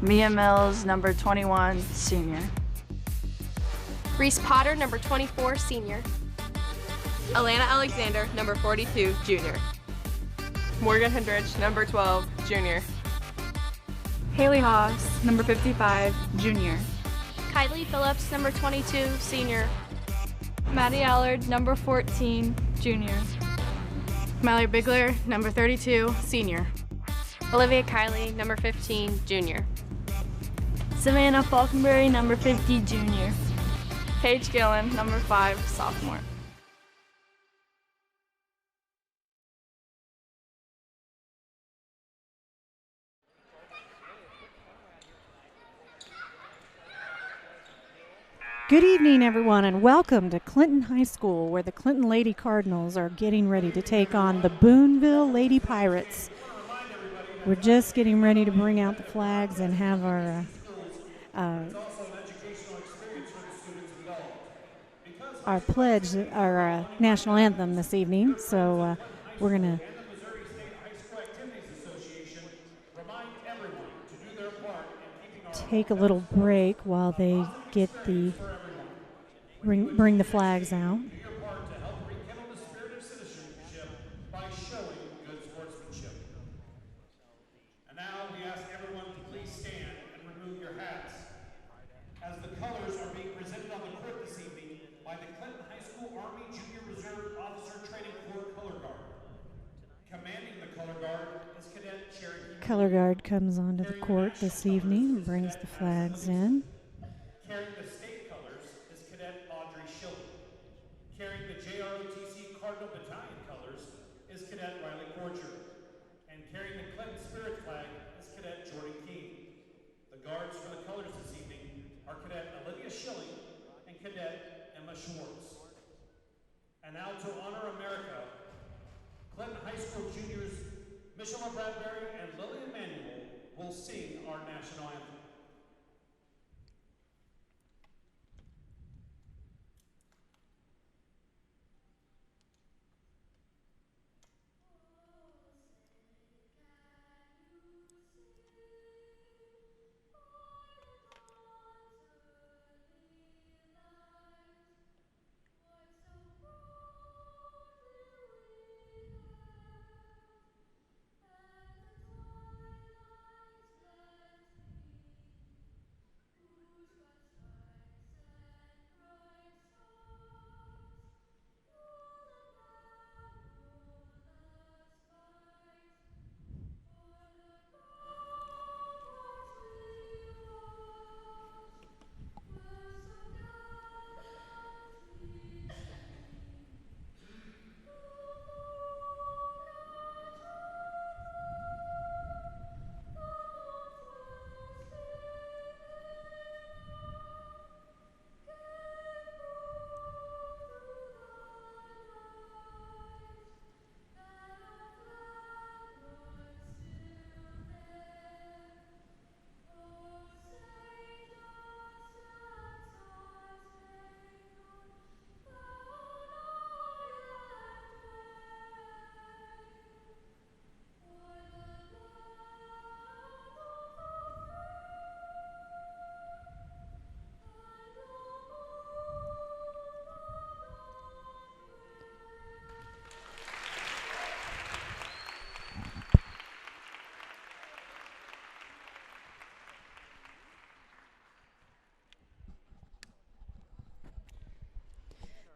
Mia Mills, number 21, senior. Reese Potter, number 24, senior. Alana Alexander, number 42, junior. Morgan Hendrich, number 12, junior. Haley Haas, number 55, junior. Kylie Phillips, number 22, senior. Maddie Allard, number 14, junior. Mallory Bigler, number 32, senior. Olivia Kiley, number 15, junior. Savannah Falkenberry, number 50, junior. Paige Gillen, number 5, sophomore. Good evening, everyone, and welcome to Clinton High School, where the Clinton Lady Cardinals are getting ready to take on the Boonville Lady Pirates. We're just getting ready to bring out the flags and have our pledge, our national anthem this evening. So we're going to take a little break while they get the bring the flags out. And now we ask everyone to please stand and remove your hats, as the colors are being presented on the court this evening by the Clinton High School Army Junior Reserve Officer Training Corps Color Guard. Commanding the Color Guard is Cadet Cherokee. Color Guard comes onto the court this evening and brings the flags in. Carrying the state colors is Cadet Audrey Schilling. Carrying the JROTC Cardinal Battalion colors is Cadet Riley Corcher. And carrying the Clinton Spirit flag is Cadet Jordan Keene. The guards for the colors this evening are Cadet Olivia Schilling and Cadet Emma Schwartz. And now to honor America, Clinton High School juniors Michelle Bradbury and Lily Emanuel will sing our national anthem.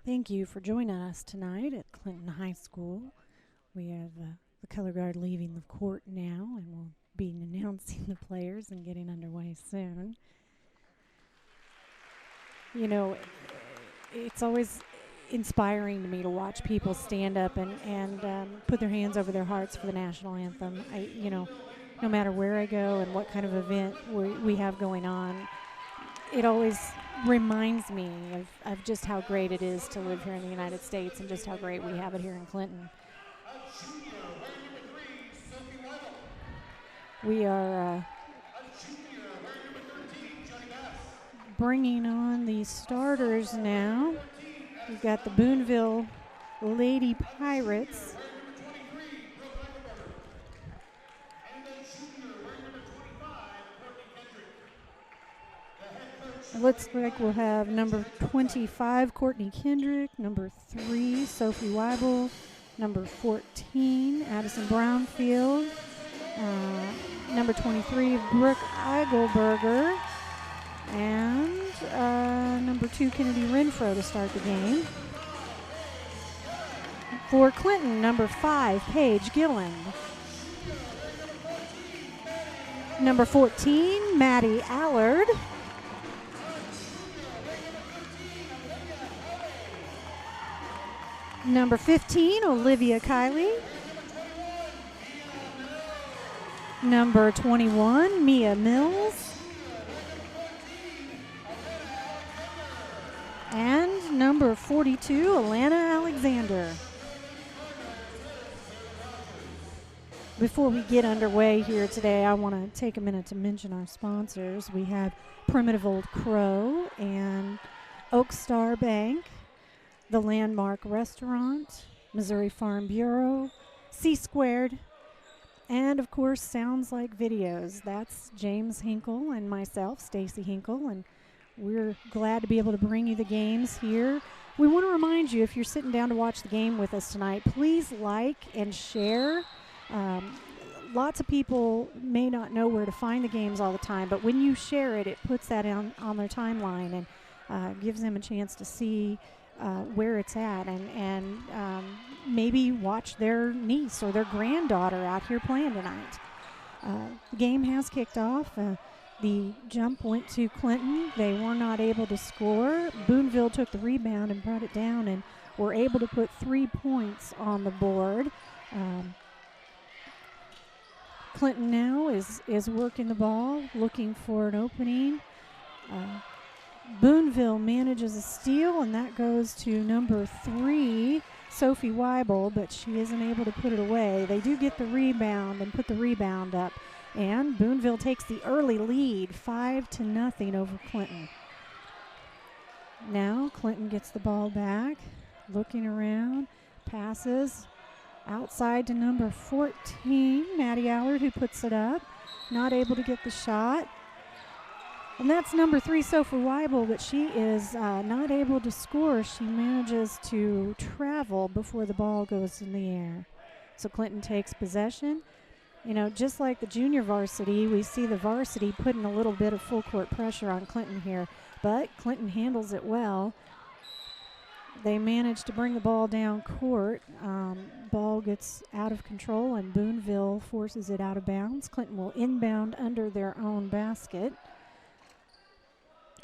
Thank you for joining us tonight at Clinton High School. We have the color guard leaving the court now, and we'll be announcing the players and getting underway soon. You know, it's always inspiring to me to watch people stand up and put their hands over their hearts for the national anthem. No matter where I go and what kind of event we have going on, it always reminds me of just how great it is to live here in the United States and just how great we have it here in Clinton. We are bringing on the starters now. We've got the Boonville Lady Pirates. It looks like we'll have number 25, Courtney Kendrick, number 3, Sophie Weibel, number 14, Addison Brownfield, number 23, Brooke Eigelberger, and number 2, Kennedy Renfro to start the game. For Clinton, number 5, Paige Gilland. Number 14, Maddie Allard. Number 15, Olivia Kiley. Number 21, Mia Mills. And number 42, Alana Alexander. Before we get underway here today, I want to take a minute to mention our sponsors. We have Primitive Old Crow and Oak Star Bank, the Landmark Restaurant, Missouri Farm Bureau, C Squared, and of course Sounds Like Videos. That's James Hinkle and myself, Stacy Hinkle, and we're glad to be able to bring you the games here. We want to remind you, if you're sitting down to watch the game with us tonight, please like and share. Lots of people may not know where to find the games all the time, but when you share it, it puts that on their timeline and gives them a chance to see where it's at, and maybe watch their niece or their granddaughter out here playing tonight. The game has kicked off. The jump went to Clinton. They were not able to score. Boonville took the rebound and brought it down and were able to put 3 points on the board. Clinton now is working the ball, looking for an opening. Boonville manages a steal, and that goes to number 3, Sophie Weibel, but she isn't able to put it away. They do get the rebound and put the rebound up, and Boonville takes the early lead, 5-0 over Clinton. Now Clinton gets the ball back, looking around, passes outside to number 14, Maddie Allard, who puts it up. Not able to get the shot. And that's number 3, Sophie Weibel, but she is not able to score. She manages to travel before the ball goes in the air. So Clinton takes possession. You know, just like the junior varsity, we see the varsity putting a little bit of full court pressure on Clinton here, but Clinton handles it well. They manage to bring the ball down court. Ball gets out of control, and Boonville forces it out of bounds. Clinton will inbound under their own basket.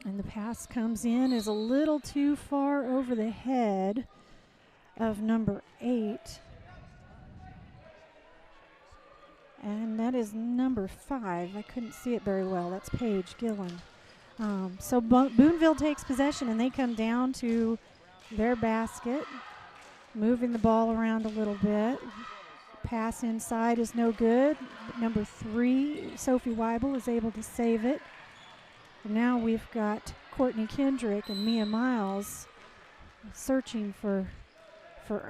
And the pass comes in, is a little too far over the head of number 8. And that is number 5. I couldn't see it very well. That's Paige Gillen. So Boonville takes possession, and they come down to their basket, moving the ball around a little bit. Pass inside is no good. Number 3, Sophie Weibel, is able to save it. And now we've got Courtney Kendrick and Mia Miles searching for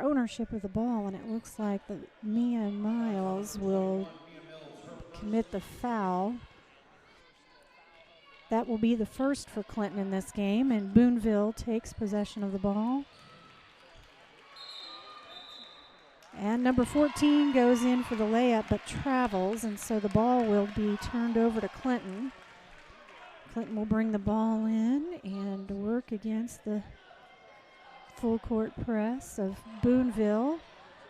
ownership of the ball, and it looks like that Mia Miles will commit the foul. That will be the first for Clinton in this game, and Boonville takes possession of the ball. And number 14 goes in for the layup but travels, and so the ball will be turned over to Clinton. Clinton will bring the ball in and work against the full court press of Boonville.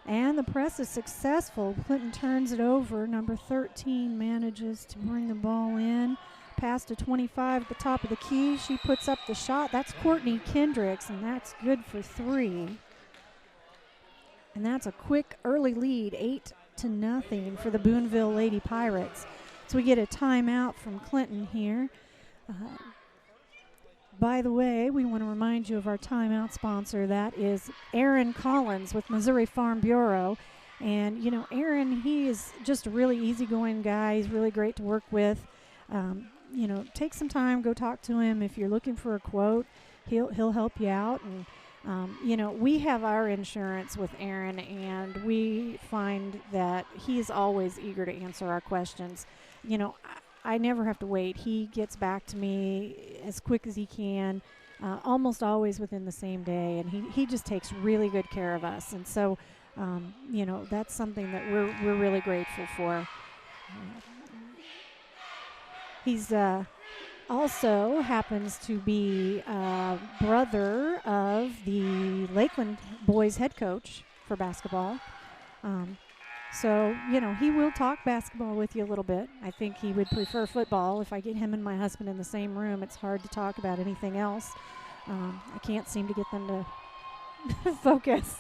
And the press is successful. Clinton turns it over. Number 13 manages to bring the ball in. Pass to 25 at the top of the key. She puts up the shot. That's Courtney Kendricks, and that's good for 3. And that's a quick early lead, 8-0 for the Boonville Lady Pirates. So we get a timeout from Clinton here. By the way, we want to remind you of our timeout sponsor. That is Aaron Collins with Missouri Farm Bureau. And, you know, Aaron, he is just a really easygoing guy. He's really great to work with. You know, take some time, go talk to him. If you're looking for a quote, he'll help you out. And, you know, we have our insurance with Aaron, and we find that he's always eager to answer our questions. You know, I never have to wait. He gets back to me as quick as he can, almost always within the same day, and he just takes really good care of us. And so, you know, that's something that we're really grateful for. He's also happens to be brother of the Lakeland boys head coach for basketball. So, you know, he will talk basketball with you a little bit. I think he would prefer football. If I get him and my husband in the same room, it's hard to talk about anything else. I can't seem to get them to focus.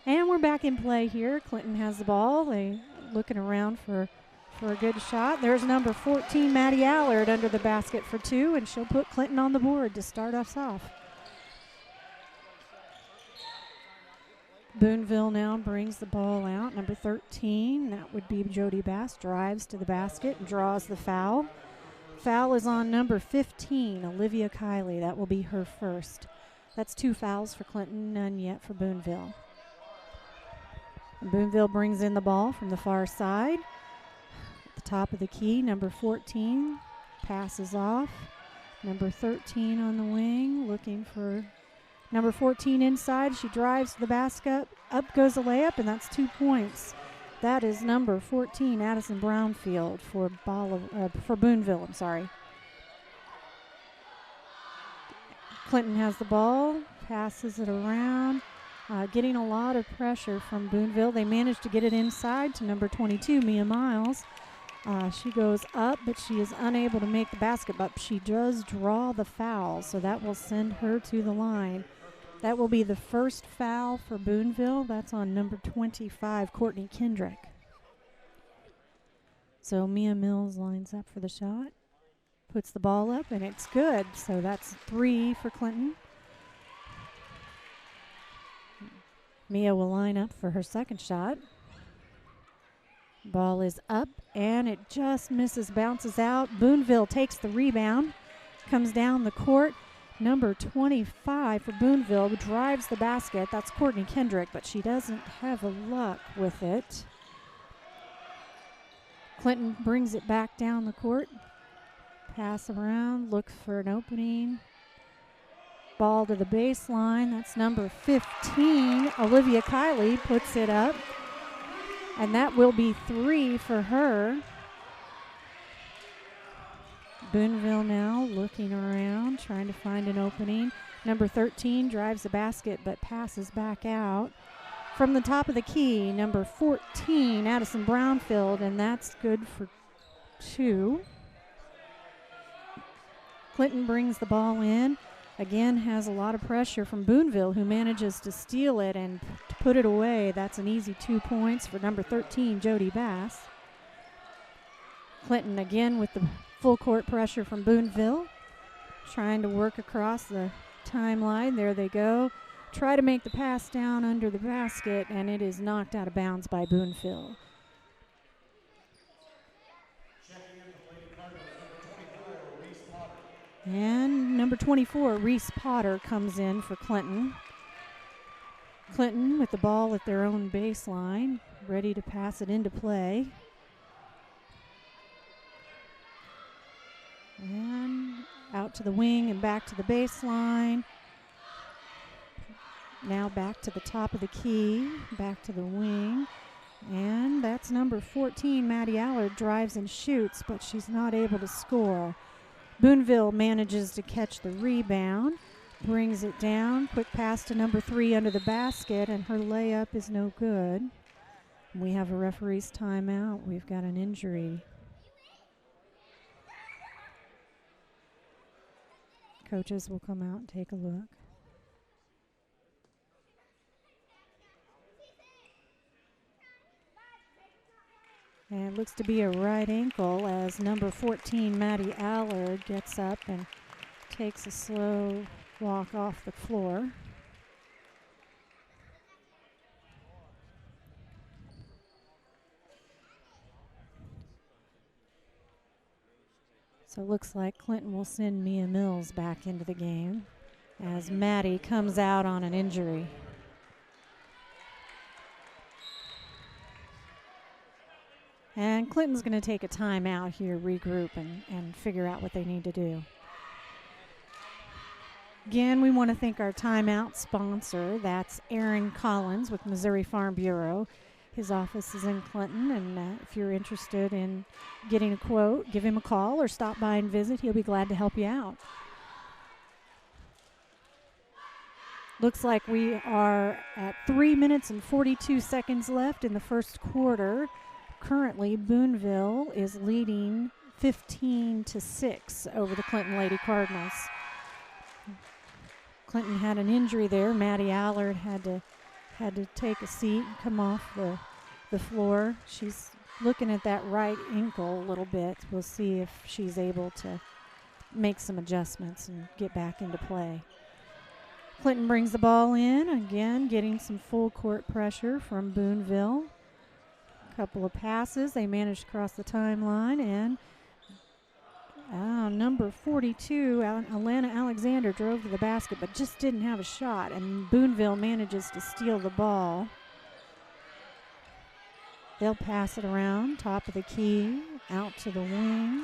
And we're back in play here. Clinton has the ball. They looking around for a good shot. There's number 14, Maddie Allard, under the basket for 2, and she'll put Clinton on the board to start us off. Boonville now brings the ball out. Number 13, that would be Jody Bass, drives to the basket and draws the foul. Foul is on number 15, Olivia Kiley. That will be her first. That's 2 fouls for Clinton, none yet for Boonville. And Boonville brings in the ball from the far side. At the top of the key, number 14 passes off. Number 13 on the wing, looking for number 14 inside. She drives to the basket. Up goes a layup, and that's 2 points. That is number 14, Addison Brownfield for Boonville. I'm sorry. Clinton has the ball, passes it around, getting a lot of pressure from Boonville. They managed to get it inside to number 22, Mia Miles. She goes up, but she is unable to make the basket, but she does draw the foul, so that will send her to the line. That will be the first foul for Boonville. That's on number 25, Courtney Kendrick. So Mia Mills lines up for the shot, puts the ball up, and it's good. So that's 3 for Clinton. Mia will line up for her second shot. Ball is up, and it just misses, bounces out. Boonville takes the rebound, comes down the court. Number 25 for Boonville drives the basket. That's Courtney Kendrick, but she doesn't have a luck with it. Clinton brings it back down the court. Pass around, looks for an opening. Ball to the baseline. That's number 15. Olivia Kiley puts it up. And that will be 3 for her. Boonville now looking around, trying to find an opening. Number 13 drives the basket but passes back out. From the top of the key, number 14, Addison Brownfield, and that's good for 2. Clinton brings the ball in. Again, has a lot of pressure from Boonville, who manages to steal it and put it away. That's an easy 2 points for number 13, Jody Bass. Clinton again with the full court pressure from Boonville, trying to work across the timeline. There they go. Try to make the pass down under the basket, and it is knocked out of bounds by Boonville. And number 24, Reese Potter, comes in for Clinton. Clinton with the ball at their own baseline, ready to pass it into play. And out to the wing and back to the baseline. Now back to the top of the key, back to the wing. And that's number 14, Maddie Allard, drives and shoots, but she's not able to score. Boonville manages to catch the rebound, brings it down. Quick pass to number 3 under the basket, and her layup is no good. We have a referee's timeout. We've got an injury. Coaches will come out and take a look. And it looks to be a right ankle as number 14, Maddie Allard, gets up and takes a slow walk off the floor. So it looks like Clinton will send Mia Mills back into the game as Maddie comes out on an injury. And Clinton's going to take a timeout here, regroup, and figure out what they need to do. Again, we want to thank our timeout sponsor. That's Aaron Collins with Missouri Farm Bureau. His office is in Clinton, and if you're interested in getting a quote, give him a call or stop by and visit. He'll be glad to help you out. Looks like we are at 3 minutes and 42 seconds left in the first quarter. Currently, Boonville is leading 15-6 over the Clinton Lady Cardinals. Clinton had an injury there. Maddie Allard had to take a seat and come off the floor. She's looking at that right ankle a little bit. We'll see if she's able to make some adjustments and get back into play. Clinton brings the ball in, again getting some full court pressure from Boonville. A couple of passes. They managed to cross the timeline, and number 42, Alana Alexander, drove to the basket but just didn't have a shot, and Boonville manages to steal the ball. They'll pass it around, top of the key, out to the wing,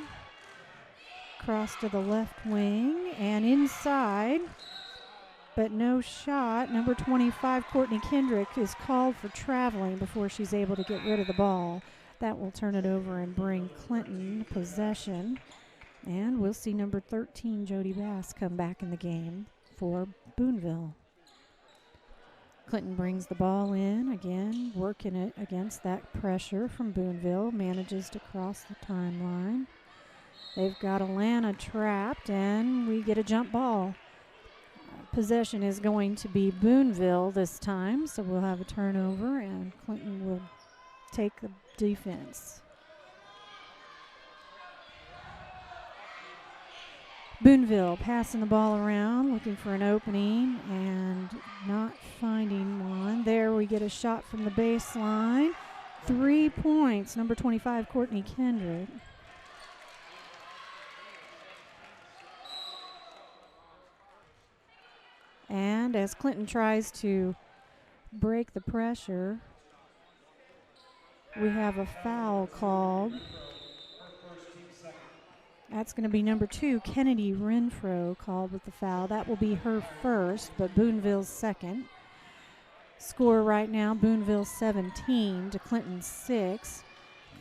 cross to the left wing, and inside, but no shot. Number 25, Courtney Kendrick, is called for traveling before she's able to get rid of the ball. That will turn it over and bring Clinton possession. And we'll see number 13, Jody Bass, come back in the game for Boonville. Clinton brings the ball in, again, working it against that pressure from Boonville, manages to cross the timeline. They've got Alana trapped, and we get a jump ball. Possession is going to be Boonville this time, so we'll have a turnover, and Clinton will take the defense. Boonville passing the ball around, looking for an opening and not finding one. There we get a shot from the baseline. 3 points, number 25, Courtney Kendrick. And as Clinton tries to break the pressure, we have a foul called. That's going to be number 2, Kennedy Renfro, called with the foul. That will be her first, but Boonville's second. Score right now, Boonville 17 to Clinton 6.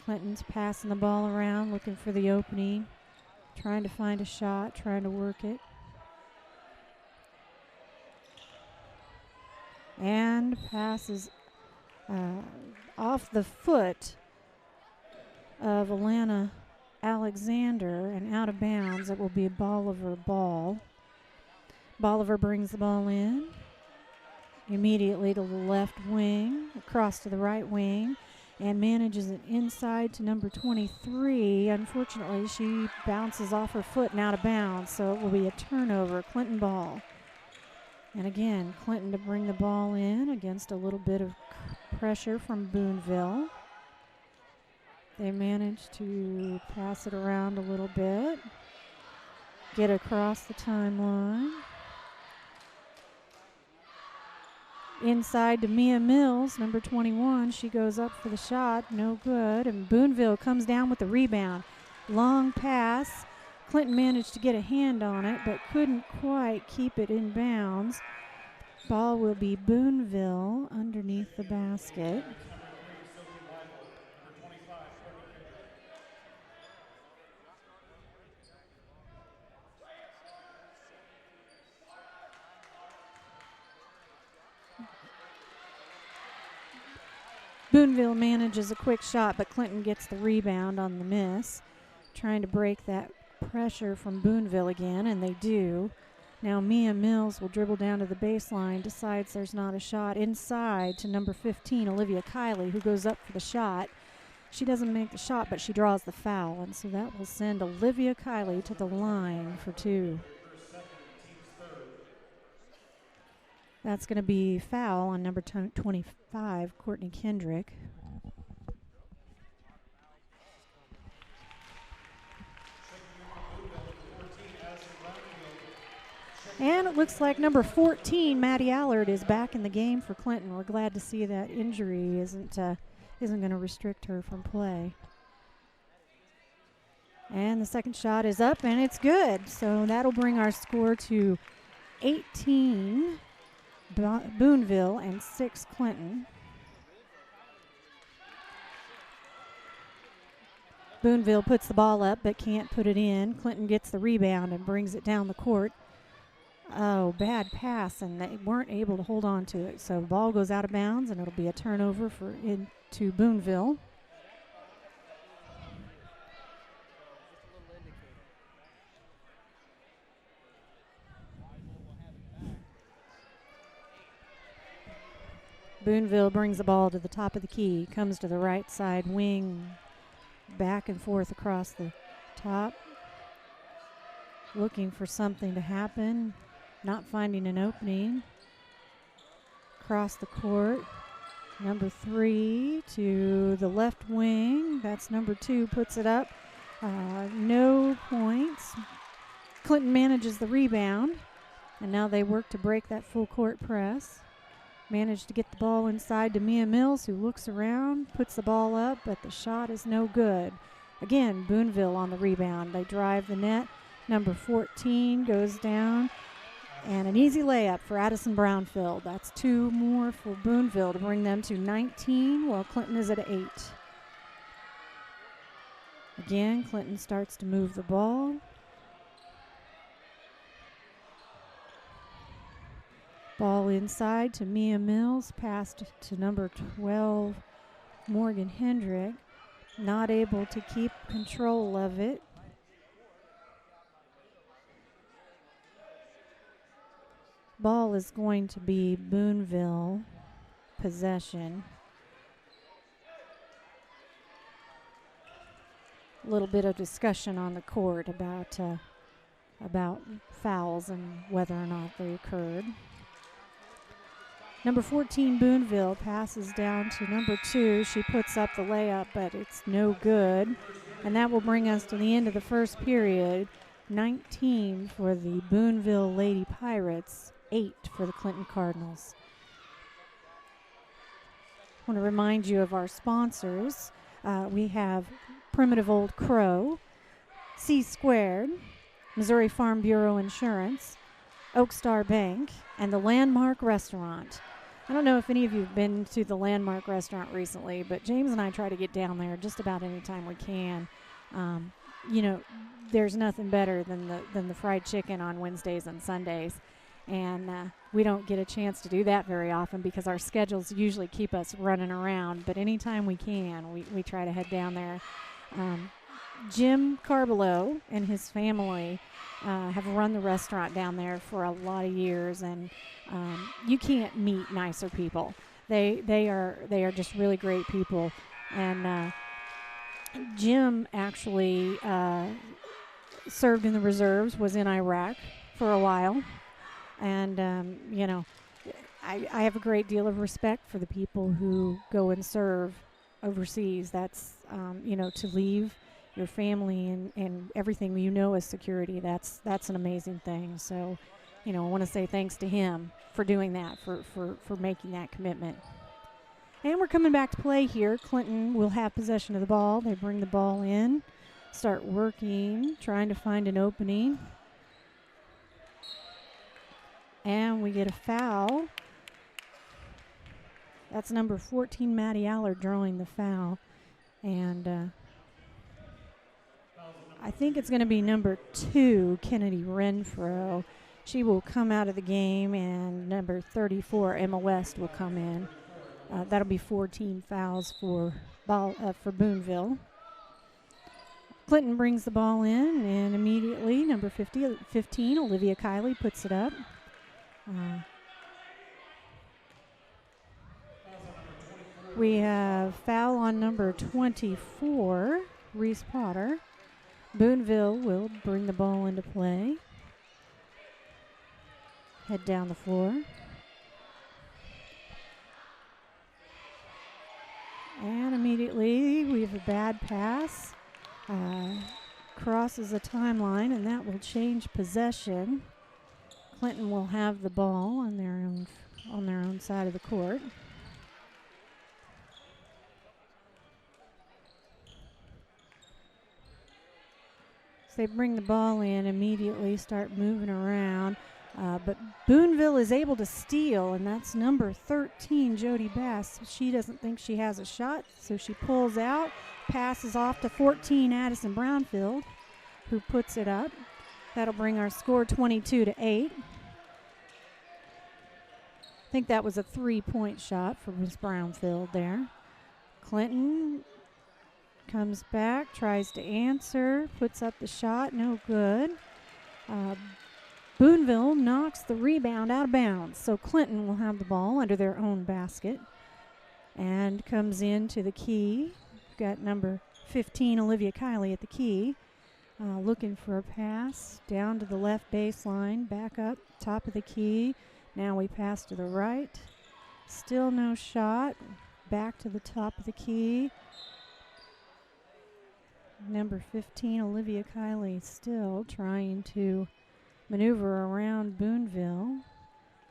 Clinton's passing the ball around, looking for the opening, trying to find a shot, trying to work it. And passes off the foot of Alana Alexander and out of bounds. It will be a Bolivar ball. Bolivar brings the ball in immediately to the left wing, across to the right wing, and manages it inside to number 23. Unfortunately, she bounces off her foot and out of bounds, so it will be a turnover, Clinton ball. And again, Clinton to bring the ball in against a little bit of pressure from Boonville. They managed to pass it around a little bit, get across the timeline. Inside to Mia Mills, number 21. She goes up for the shot, no good. And Boonville comes down with the rebound. Long pass. Clinton managed to get a hand on it, but couldn't quite keep it in bounds. Ball will be Boonville underneath the basket. Boonville manages a quick shot, but Clinton gets the rebound on the miss. Trying to break that pressure from Boonville again, and they do. Now Mia Mills will dribble down to the baseline, decides there's not a shot. Inside to number 15, Olivia Kiley, who goes up for the shot. She doesn't make the shot, but she draws the foul, and so that will send Olivia Kiley to the line for 2. That's going to be foul on number 25, Courtney Kendrick. And it looks like number 14, Maddie Allard, is back in the game for Clinton. We're glad to see that injury isn't going to restrict her from play. And the second shot is up, and it's good. So that'll bring our score to 18 Boonville and 6 Clinton. Boonville puts the ball up but can't put it in. Clinton gets the rebound and brings it down the court. Oh, bad pass, and they weren't able to hold on to it. So the ball goes out of bounds, and it'll be a turnover into Boonville. Boonville brings the ball to the top of the key, comes to the right side wing, back and forth across the top, looking for something to happen, not finding an opening. Across the court, number 3 to the left wing. That's number 2, puts it up. No points. Clinton manages the rebound, and now they work to break that full court press. Managed to get the ball inside to Mia Mills, who looks around, puts the ball up, but the shot is no good. Again, Boonville on the rebound. They drive the net. Number 14 goes down, and an easy layup for Addison Brownfield. That's 2 more for Boonville to bring them to 19, while Clinton is at 8. Again, Clinton starts to move the ball. Ball inside to Mia Mills, passed to number 12, Morgan Hendrick. Not able to keep control of it. Ball is going to be Boonville possession. A little bit of discussion on the court about fouls and whether or not they occurred. Number 14, Boonville, passes down to number 2. She puts up the layup, but it's no good. And that will bring us to the end of the first period. 19 for the Boonville Lady Pirates, 8 for the Clinton Cardinals. I want to remind you of our sponsors. We have Primitive Old Crow, C Squared, Missouri Farm Bureau Insurance, Oak Star Bank, and the Landmark Restaurant. I don't know if any of you have been to the Landmark Restaurant recently, but James and I try to get down there just about any time we can. You know, there's nothing better than the fried chicken on Wednesdays and Sundays, and we don't get a chance to do that very often because our schedules usually keep us running around, but anytime we can, we try to head down there. Jim Carbelo and his family have run the restaurant down there for a lot of years, and you can't meet nicer people. They are just really great people. And Jim actually served in the reserves, was in Iraq for a while, and you know, I have a great deal of respect for the people who go and serve overseas. That's you know, to leave your family and everything you know as security, that's an amazing thing. So, you know, I want to say thanks to him for doing that, for making that commitment. And we're coming back to play here. Clinton will have possession of the ball. They bring the ball in, start working, trying to find an opening. And we get a foul. That's number 14, Maddie Allard, drawing the foul. And I think it's going to be number 2, Kennedy Renfro. She will come out of the game, and number 34, Emma West, will come in. That'll be 14 fouls for Boonville. Clinton brings the ball in, and immediately number 15, Olivia Kiley, puts it up. We have foul on number 24, Reese Potter. Boonville will bring the ball into play. Head down the floor. And immediately we have a bad pass. Crosses a timeline, and that will change possession. Clinton will have the ball on their own side of the court. They bring the ball in immediately, start moving around. But Boonville is able to steal, and that's number 13, Jody Bass. She doesn't think she has a shot, so she pulls out, passes off to 14, Addison Brownfield, who puts it up. That'll bring our score 22-8. I think that was a 3-point shot for Miss Brownfield there. Clinton comes back, tries to answer, puts up the shot, no good. Boonville knocks the rebound out of bounds, so Clinton will have the ball under their own basket and comes into the key. We've got number 15, Olivia Kiley, at the key, looking for a pass down to the left baseline, back up, top of the key. Now we pass to the right. Still no shot. Back to the top of the key. Number 15, Olivia Kiley, still trying to maneuver around Boonville.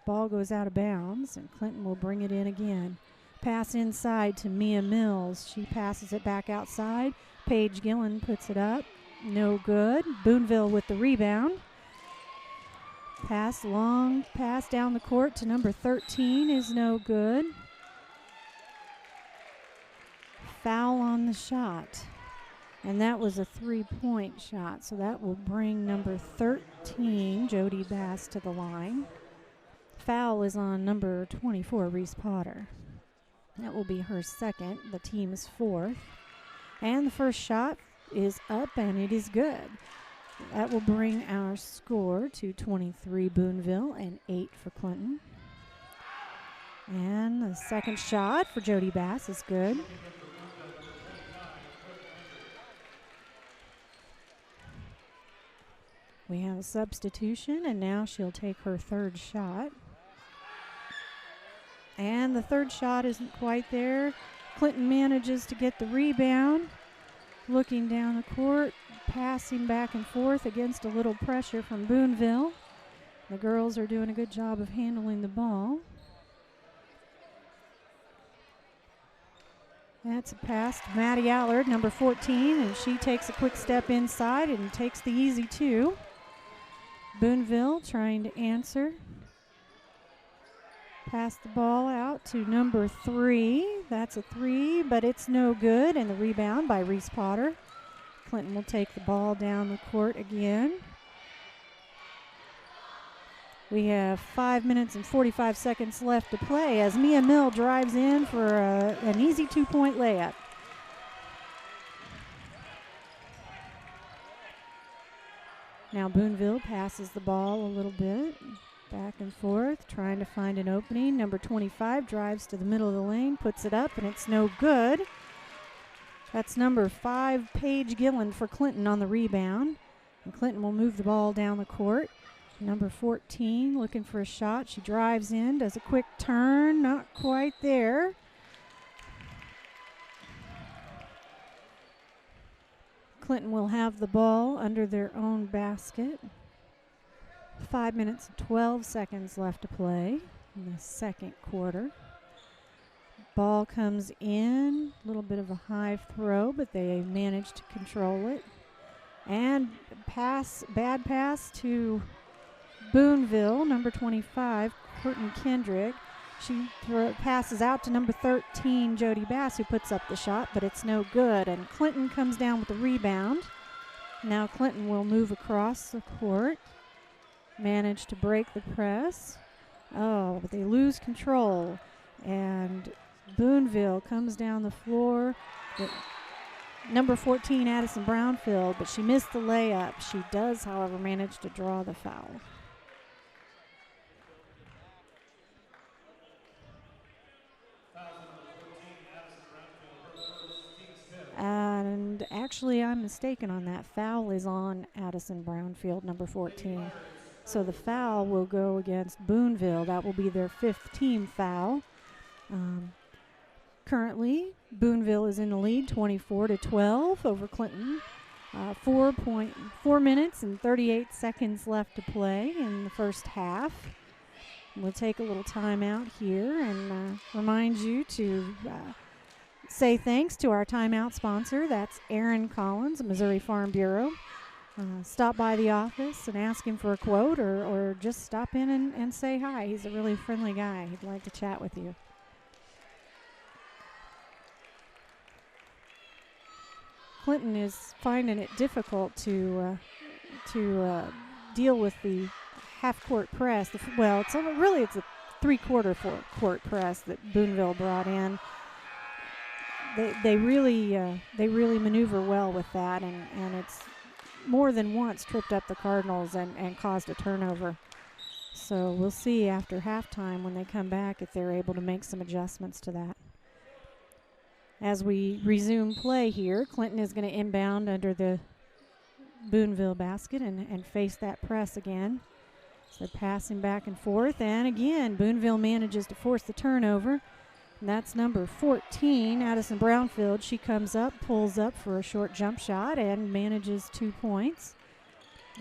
Ball goes out of bounds, and Clinton will bring it in again. Pass inside to Mia Mills. She passes it back outside. Paige Gillen puts it up. No good. Boonville with the rebound. Long pass down the court to number 13 is no good. Foul on the shot. And that was a 3-point shot, so that will bring number 13, Jody Bass, to the line. Foul is on number 24, Reese Potter. That will be her second. The team's fourth. And the first shot is up, and it is good. That will bring our score to 23 Boonville and 8 for Clinton. And the second shot for Jody Bass is good. We have a substitution, and now she'll take her third shot. And the third shot isn't quite there. Clinton manages to get the rebound. Looking down the court, passing back and forth against a little pressure from Boonville. The girls are doing a good job of handling the ball. That's a pass to Maddie Allard, number 14, and she takes a quick step inside and takes the easy two. Boonville trying to answer. Pass the ball out to number 3. That's a 3, but it's no good, and the rebound by Reese Potter. Clinton will take the ball down the court again. We have 5 minutes and 45 seconds left to play as Mia Mill drives in for an easy 2-point layup. Now Boonville passes the ball a little bit, back and forth, trying to find an opening. Number 25 drives to the middle of the lane, puts it up, and it's no good. That's number 5, Paige Gillen, for Clinton on the rebound. And Clinton will move the ball down the court. Number 14 looking for a shot. She drives in, does a quick turn, not quite there. Clinton will have the ball under their own basket. 5 minutes and 12 seconds left to play in the second quarter. Ball comes in, a little bit of a high throw, but they manage to control it. And bad pass to Boonville, number 25, Courtney Kendrick. She passes out to number 13, Jody Bass, who puts up the shot, but it's no good. And Clinton comes down with the rebound. Now Clinton will move across the court, manage to break the press. Oh, but they lose control. And Boonville comes down the floor. Number 14, Addison Brownfield, but she missed the layup. She does, however, manage to draw the foul. And actually, I'm mistaken on that. Foul is on Addison Brownfield, number 14. So the foul will go against Boonville. That will be their 5th team foul. Currently, Boonville is in the lead, 24-12 over Clinton. 4 minutes and 38 seconds left to play in the first half. We'll take a little timeout here and remind you to say thanks to our timeout sponsor. That's Aaron Collins, Missouri Farm Bureau. stop by the office and ask him for a quote, or just stop in and say hi. He's a really friendly guy. He'd like to chat with you. Clinton is finding it difficult to deal with the half-court press. It's a three-quarter court press that Boonville brought in. They really maneuver well with that, and it's more than once tripped up the Cardinals and caused a turnover. So we'll see after halftime when they come back if they're able to make some adjustments to that. As we resume play here, Clinton is going to inbound under the Boonville basket and face that press again. So they're passing back and forth, and again Boonville manages to force the turnover. And that's number 14, Addison Brownfield. She comes up, pulls up for a short jump shot, and manages 2 points.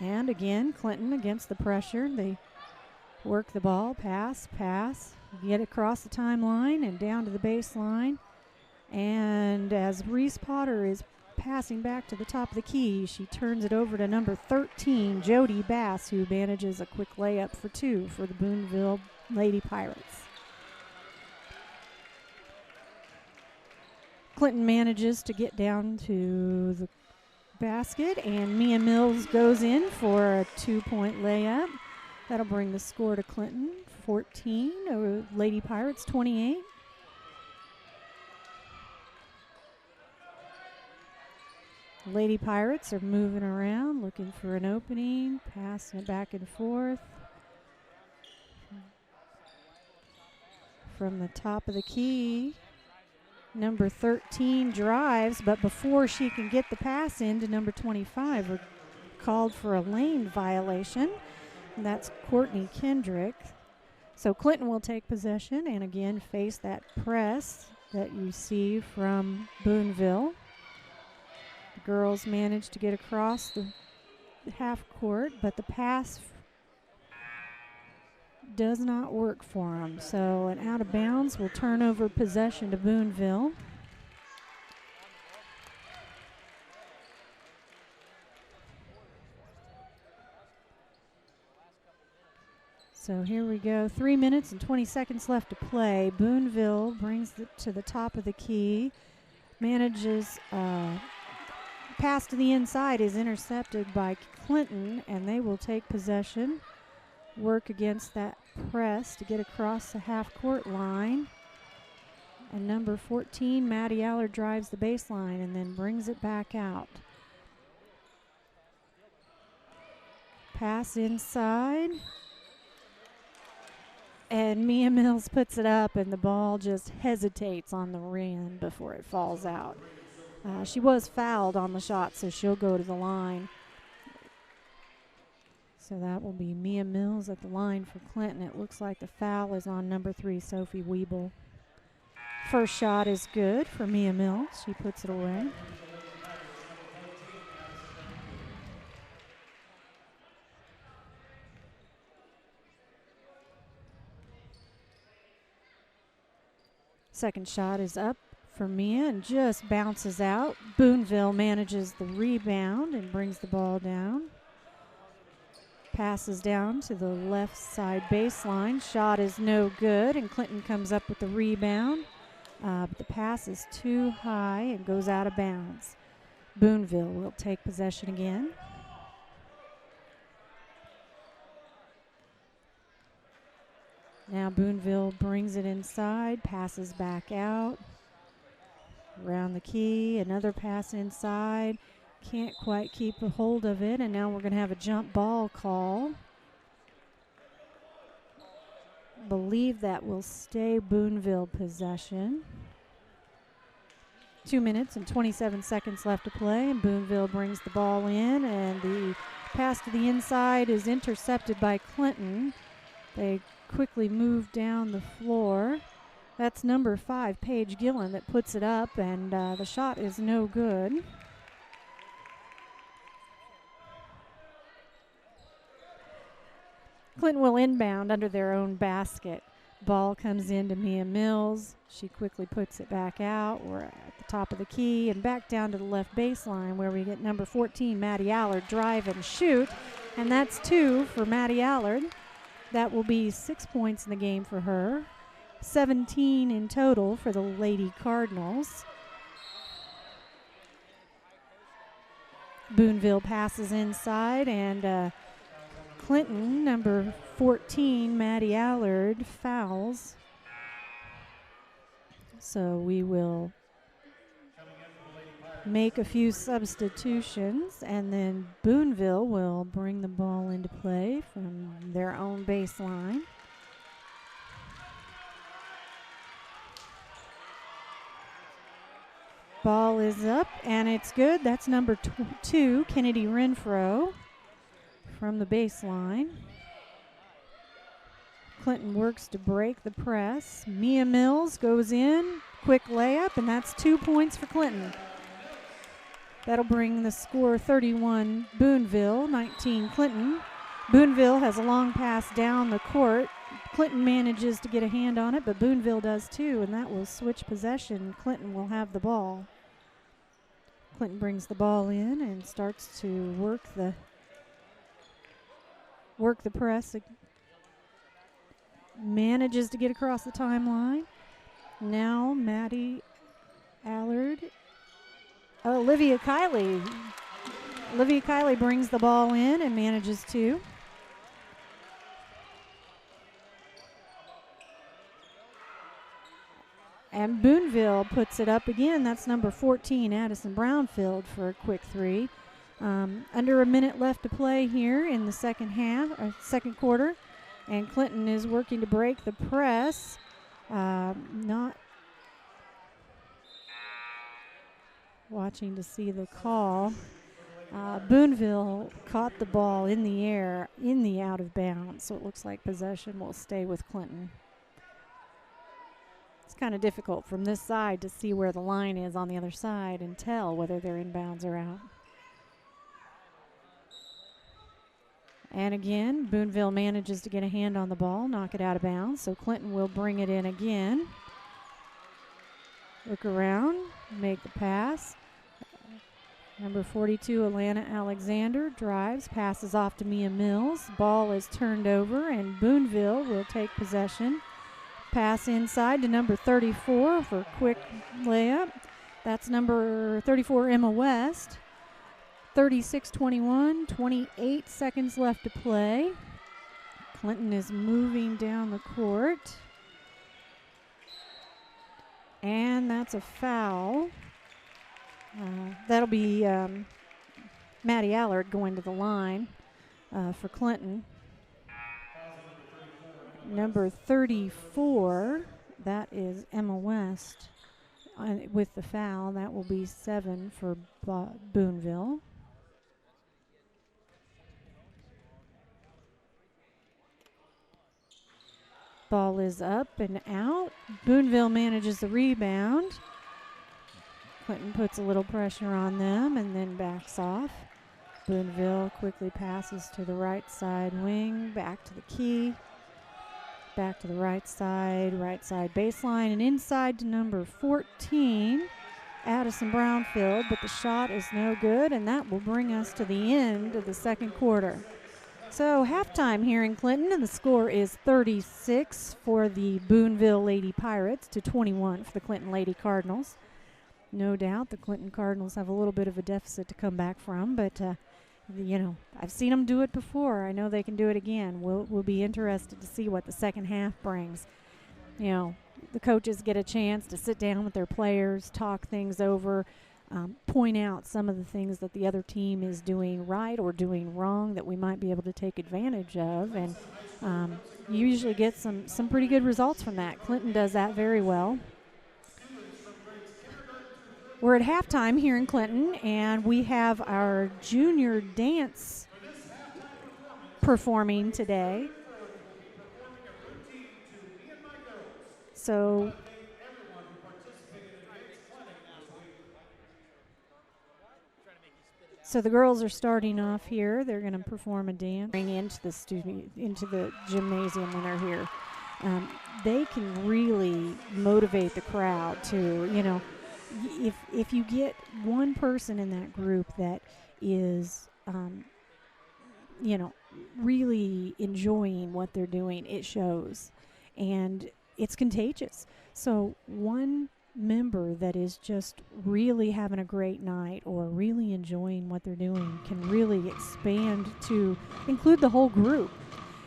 And again, Clinton against the pressure. They work the ball, pass, get across the timeline and down to the baseline. And as Reese Potter is passing back to the top of the key, she turns it over to number 13, Jody Bass, who manages a quick layup for 2 for the Boonville Lady Pirates. Clinton manages to get down to the basket, and Mia Mills goes in for a 2-point layup. That'll bring the score to Clinton, 14, Lady Pirates 28. Lady Pirates are moving around, looking for an opening, passing it back and forth. From the top of the key, number 13 drives, but before she can get the pass into number 25, we're called for a lane violation, and that's Courtney Kendrick. So Clinton will take possession and again face that press that you see from Boonville. The girls manage to get across the half court, but the pass does not work for them. So an out of bounds will turn over possession to Boonville. So here we go, 3 minutes and 20 seconds left to play. Boonville brings it to the top of the key, manages pass to the inside is intercepted by Clinton, and they will take possession. Work against that press to get across the half-court line. And number 14, Maddie Allard, drives the baseline and then brings it back out. Pass inside. And Mia Mills puts it up, and the ball just hesitates on the rim before it falls out. She was fouled on the shot, so she'll go to the line. So that will be Mia Mills at the line for Clinton. It looks like the foul is on number 3, Sophie Wiebel. First shot is good for Mia Mills. She puts it away. Second shot is up for Mia and just bounces out. Boonville manages the rebound and brings the ball down. Passes down to the left side baseline. Shot is no good, and Clinton comes up with the rebound. But the pass is too high and goes out of bounds. Boonville will take possession again. Now Boonville brings it inside, passes back out. Around the key, another pass inside. Can't quite keep a hold of it, and now we're going to have a jump ball call. Believe that will stay Boonville possession. 2 minutes and 27 seconds left to play, and Boonville brings the ball in, and the pass to the inside is intercepted by Clinton. They quickly move down the floor. That's number 5, Paige Gillen, that puts it up, and the shot is no good. Clinton will inbound under their own basket. Ball comes into Mia Mills. She quickly puts it back out. We're at the top of the key and back down to the left baseline where we get number 14, Maddie Allard, drive and shoot. And that's 2 for Maddie Allard. That will be 6 points in the game for her. 17 in total for the Lady Cardinals. Boonville passes inside, and Clinton, number 14, Maddie Allard, fouls. So we will make a few substitutions, and then Boonville will bring the ball into play from their own baseline. Ball is up, and it's good. That's number 2, Kennedy Renfro, from the baseline. Clinton works to break the press. Mia Mills goes in, quick layup, and that's 2 points for Clinton. That'll bring the score 31 Boonville, 19 Clinton. Boonville has a long pass down the court. Clinton manages to get a hand on it, but Boonville does too, and that will switch possession. Clinton will have the ball. Clinton brings the ball in and starts to work the press. Manages to get across the timeline. Now Maddie Allard. Olivia Kiley. Olivia Kiley brings the ball in and manages to. And Boonville puts it up again. That's number 14, Addison Brownfield, for a quick 3. Under a minute left to play here in the second quarter. And Clinton is working to break the press. Not watching to see the call. Boonville caught the ball in the air, in the out of bounds, so it looks like possession will stay with Clinton. It's kind of difficult from this side to see where the line is on the other side and tell whether they're inbounds or out. And again, Boonville manages to get a hand on the ball, knock it out of bounds, so Clinton will bring it in again. Look around, make the pass. Number 42, Alana Alexander, drives, passes off to Mia Mills. Ball is turned over, and Boonville will take possession. Pass inside to number 34 for a quick layup. That's number 34, Emma West. 36-21, 28 seconds left to play. Clinton is moving down the court. And that's a foul. That'll be Maddie Allard going to the line for Clinton. Number 34, that is Emma West with the foul. That will be 7 for Boonville. Ball is up and out. Boonville manages the rebound. Clinton puts a little pressure on them and then backs off. Boonville quickly passes to the right side wing, back to the key. Back to the right side baseline, and inside to number 14, Addison Brownfield, but the shot is no good, and that will bring us to the end of the second quarter. So halftime here in Clinton, and the score is 36 for the Boonville Lady Pirates to 21 for the Clinton Lady Cardinals. No doubt the Clinton Cardinals have a little bit of a deficit to come back from, but you know, I've seen them do it before. I know they can do it again. We'll be interested to see what the second half brings. You know, the coaches get a chance to sit down with their players, talk things over, point out some of the things that the other team is doing right or doing wrong that we might be able to take advantage of. And you usually get some pretty good results from that. Clinton does that very well. We're at halftime here in Clinton, and we have our junior dance performing today. So the girls are starting off here. They're going to perform a dance into the gymnasium when they're here. they can really motivate the crowd to, if you get one person in that group that is, really enjoying what they're doing, it shows. And it's contagious. So one member that is just really having a great night or really enjoying what they're doing can really expand to include the whole group.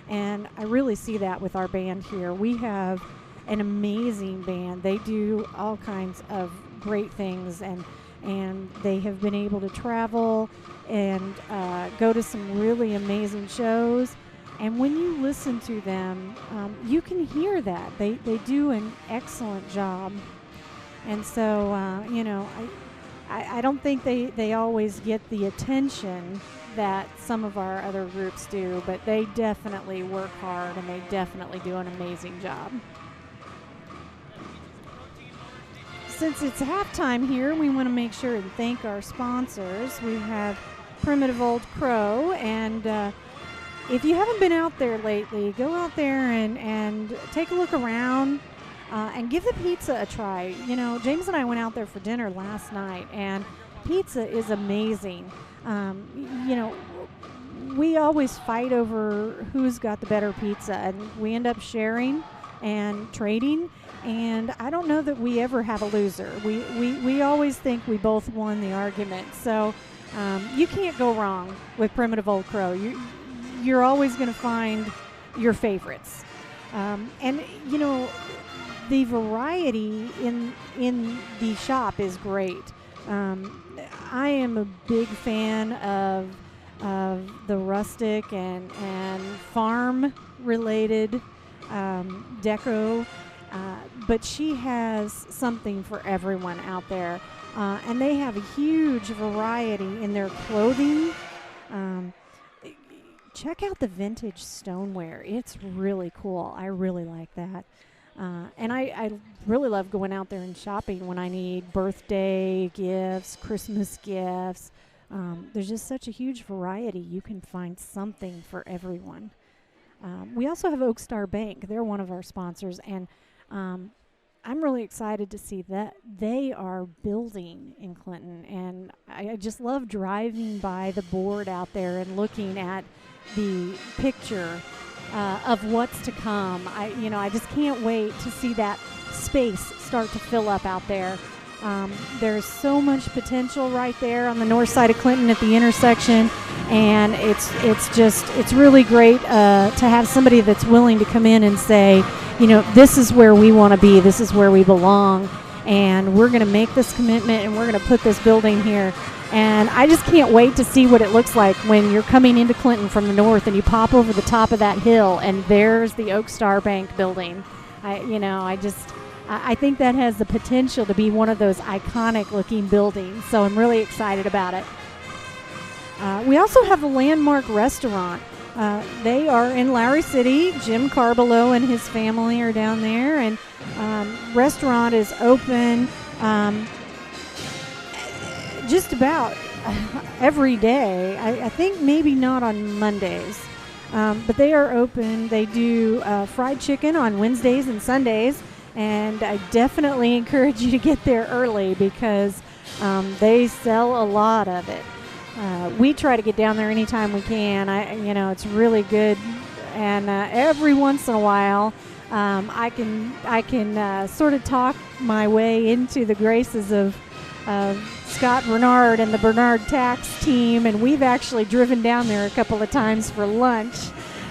And I really see that with our band here. We have an amazing band. They do all kinds of great things, and they have been able to travel and go to some really amazing shows. And when you listen to them, you can hear that. They do an excellent job. And so, I don't think they always get the attention that some of our other groups do, but they definitely work hard and they definitely do an amazing job. Since it's halftime here, we want to make sure and thank our sponsors. We have Primitive Old Crow, and if you haven't been out there lately, go out there and take a look around and give the pizza a try. James and I went out there for dinner last night, and pizza is amazing. We always fight over who's got the better pizza, and we end up sharing and trading. And I don't know that we ever have a loser. We always think we both won the argument. So you can't go wrong with Primitive Old Crow. You're always going to find your favorites. And the variety in the shop is great. I am a big fan of the rustic and farm related deco. But she has something for everyone out there. And they have a huge variety in their clothing. Check out the vintage stoneware. It's really cool. I really like that. And I really love going out there and shopping when I need birthday gifts, Christmas gifts. There's just such a huge variety. You can find something for everyone. We also have Oak Star Bank. They're one of our sponsors, and I'm really excited to see that they are building in Clinton, and I just love driving by the board out there and looking at the picture of what's to come. I just can't wait to see that space start to fill up out there. There's so much potential right there on the north side of Clinton at the intersection, and it's really great to have somebody that's willing to come in and say, this is where we want to be, this is where we belong, and we're going to make this commitment, and we're going to put this building here. And I just can't wait to see what it looks like when you're coming into Clinton from the north and you pop over the top of that hill, and there's the Oak Star Bank building. I think that has the potential to be one of those iconic looking buildings, so I'm really excited about it. We also have a Landmark Restaurant. They are in Lowry City. Jim Carbelo and his family are down there, and restaurant is open just about every day. I think maybe not on Mondays, but they are open. They do fried chicken on Wednesdays and Sundays. And I definitely encourage you to get there early because they sell a lot of it. We try to get down there anytime we can. It's really good. And every once in a while, I can sort of talk my way into the graces of Scott Bernard and the Bernard Tax team. And we've actually driven down there a couple of times for lunch.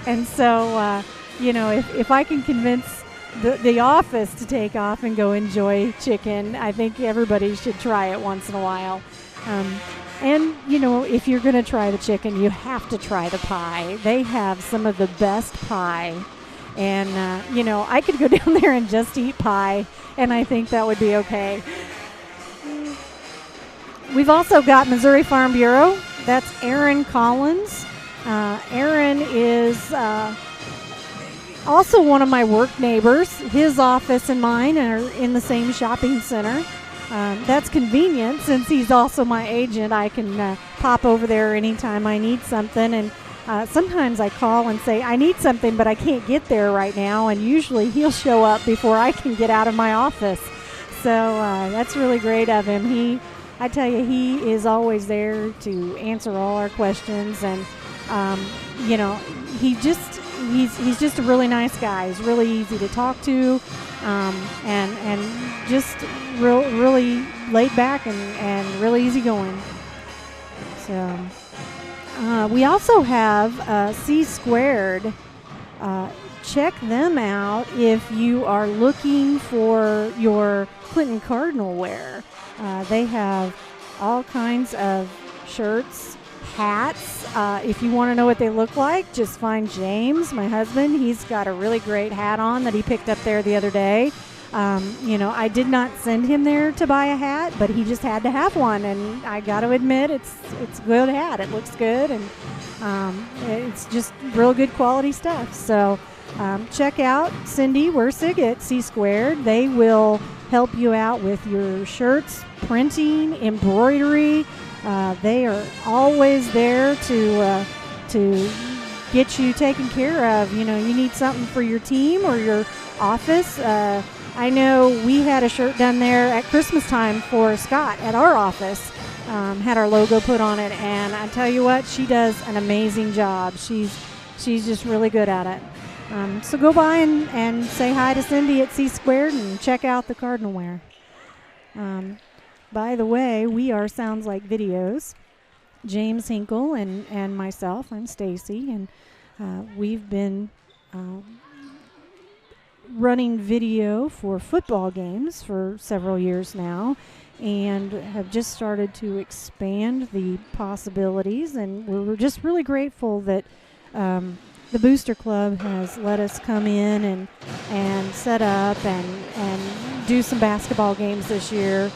And so, if I can convince the office to take off and go enjoy chicken, I think everybody should try it once in a while. And if you're going to try the chicken, you have to try the pie. They have some of the best pie. And, I could go down there and just eat pie, and I think that would be okay. We've also got Missouri Farm Bureau. That's Aaron Collins. Aaron is also one of my work neighbors. His office and mine are in the same shopping center. That's convenient since he's also my agent. I can pop over there anytime I need something. And sometimes I call and say, I need something, but I can't get there right now, and usually he'll show up before I can get out of my office. So that's really great of him. I tell you, he is always there to answer all our questions, and he's just a really nice guy. He's really easy to talk to, and just really laid back and really easygoing. So we also have C Squared. Check them out if you are looking for your Clinton Cardinal wear. They have all kinds of shirts, hats. If you want to know what they look like, just find James, my husband. He's got a really great hat on that he picked up there the other day. I did not send him there to buy a hat, but he just had to have one, and I got to admit, it's a good hat. It looks good, and it's just real good quality stuff. So check out Cindy Wersig at C Squared. They will help you out with your shirts, printing, embroidery. They are always there to get you taken care of. You need something for your team or your office. I know we had a shirt done there at Christmas time for Scott at our office. Had our logo put on it, and I tell you what, she does an amazing job. She's just really good at it. So go by and say hi to Cindy at C Squared and check out the Cardinal wear. By the way, we are Sounds Like Videos. James Hinkle and myself, I'm Stacy, and we've been running video for football games for several years now, and have just started to expand the possibilities, and we're just really grateful that the Booster Club has let us come in and set up and do some basketball games this year,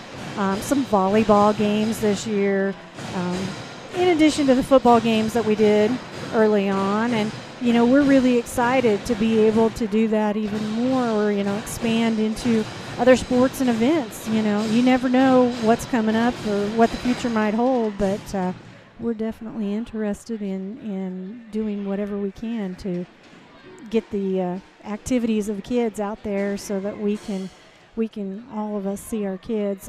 some volleyball games this year, in addition to the football games that we did early on. And we're really excited to be able to do that even more, or expand into other sports and events. You never know what's coming up or what the future might hold, but we're definitely interested in doing whatever we can to get the activities of the kids out there, so that we can all of us see our kids.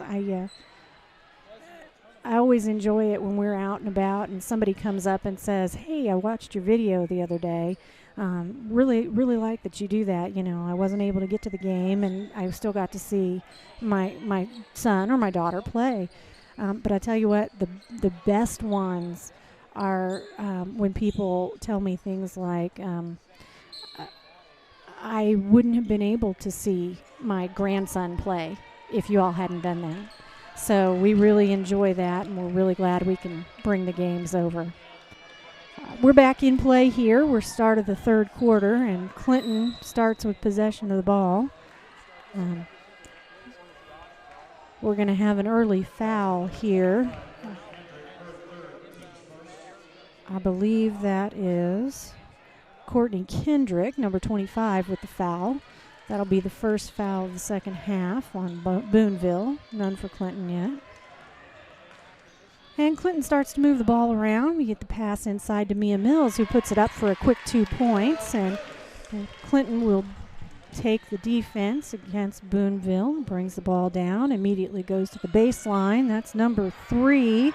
I always enjoy it when we're out and about and somebody comes up and says, "Hey, I watched your video the other day. Really like that you do that. I wasn't able to get to the game, and I still got to see my son or my daughter play." But I tell you what, the best ones are when people tell me things like, "I wouldn't have been able to see my grandson play if you all hadn't done that." So we really enjoy that, and we're really glad we can bring the games over. We're back in play here. We're start of the third quarter, and Clinton starts with possession of the ball. We're going to have an early foul here. I believe that is Courtney Kendrick, number 25, with the foul. That'll be the first foul of the second half on Boonville. None for Clinton yet. And Clinton starts to move the ball around. We get the pass inside to Mia Mills, who puts it up for a quick 2 points. And Clinton will take the defense against Boonville, brings the ball down, immediately goes to the baseline. That's number 3,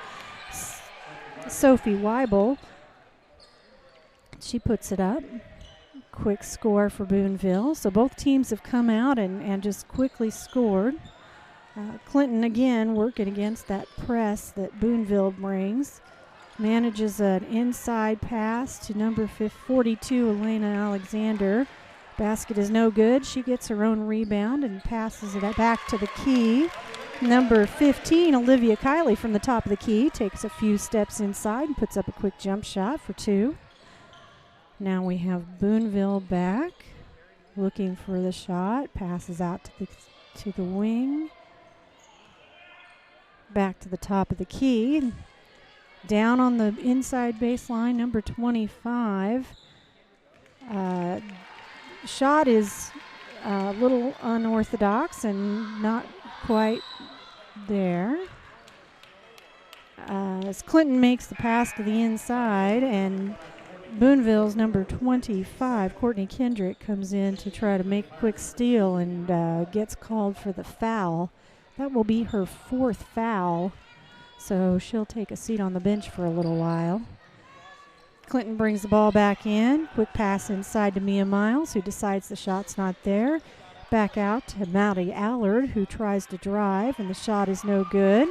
Sophie Weibel. She puts it up. Quick score for Boonville. So both teams have come out and just quickly scored. Clinton again working against that press that Boonville brings. Manages an inside pass to number 42, Elena Alexander. Basket is no good. She gets her own rebound and passes it back to the key. Number 15, Olivia Kiley, from the top of the key, takes a few steps inside and puts up a quick jump shot for 2. Now we have Boonville back, looking for the shot. Passes out to the wing. Back to the top of the key. Down on the inside baseline, number 25. Shot is a little unorthodox and not quite there. As Clinton makes the pass to the inside, and Boonville's number 25, Courtney Kendrick, comes in to try to make a quick steal and gets called for the foul. That will be her 4th foul, so she'll take a seat on the bench for a little while. Clinton brings the ball back in. Quick pass inside to Mia Miles, who decides the shot's not there. Back out to Maddie Allard, who tries to drive, and the shot is no good.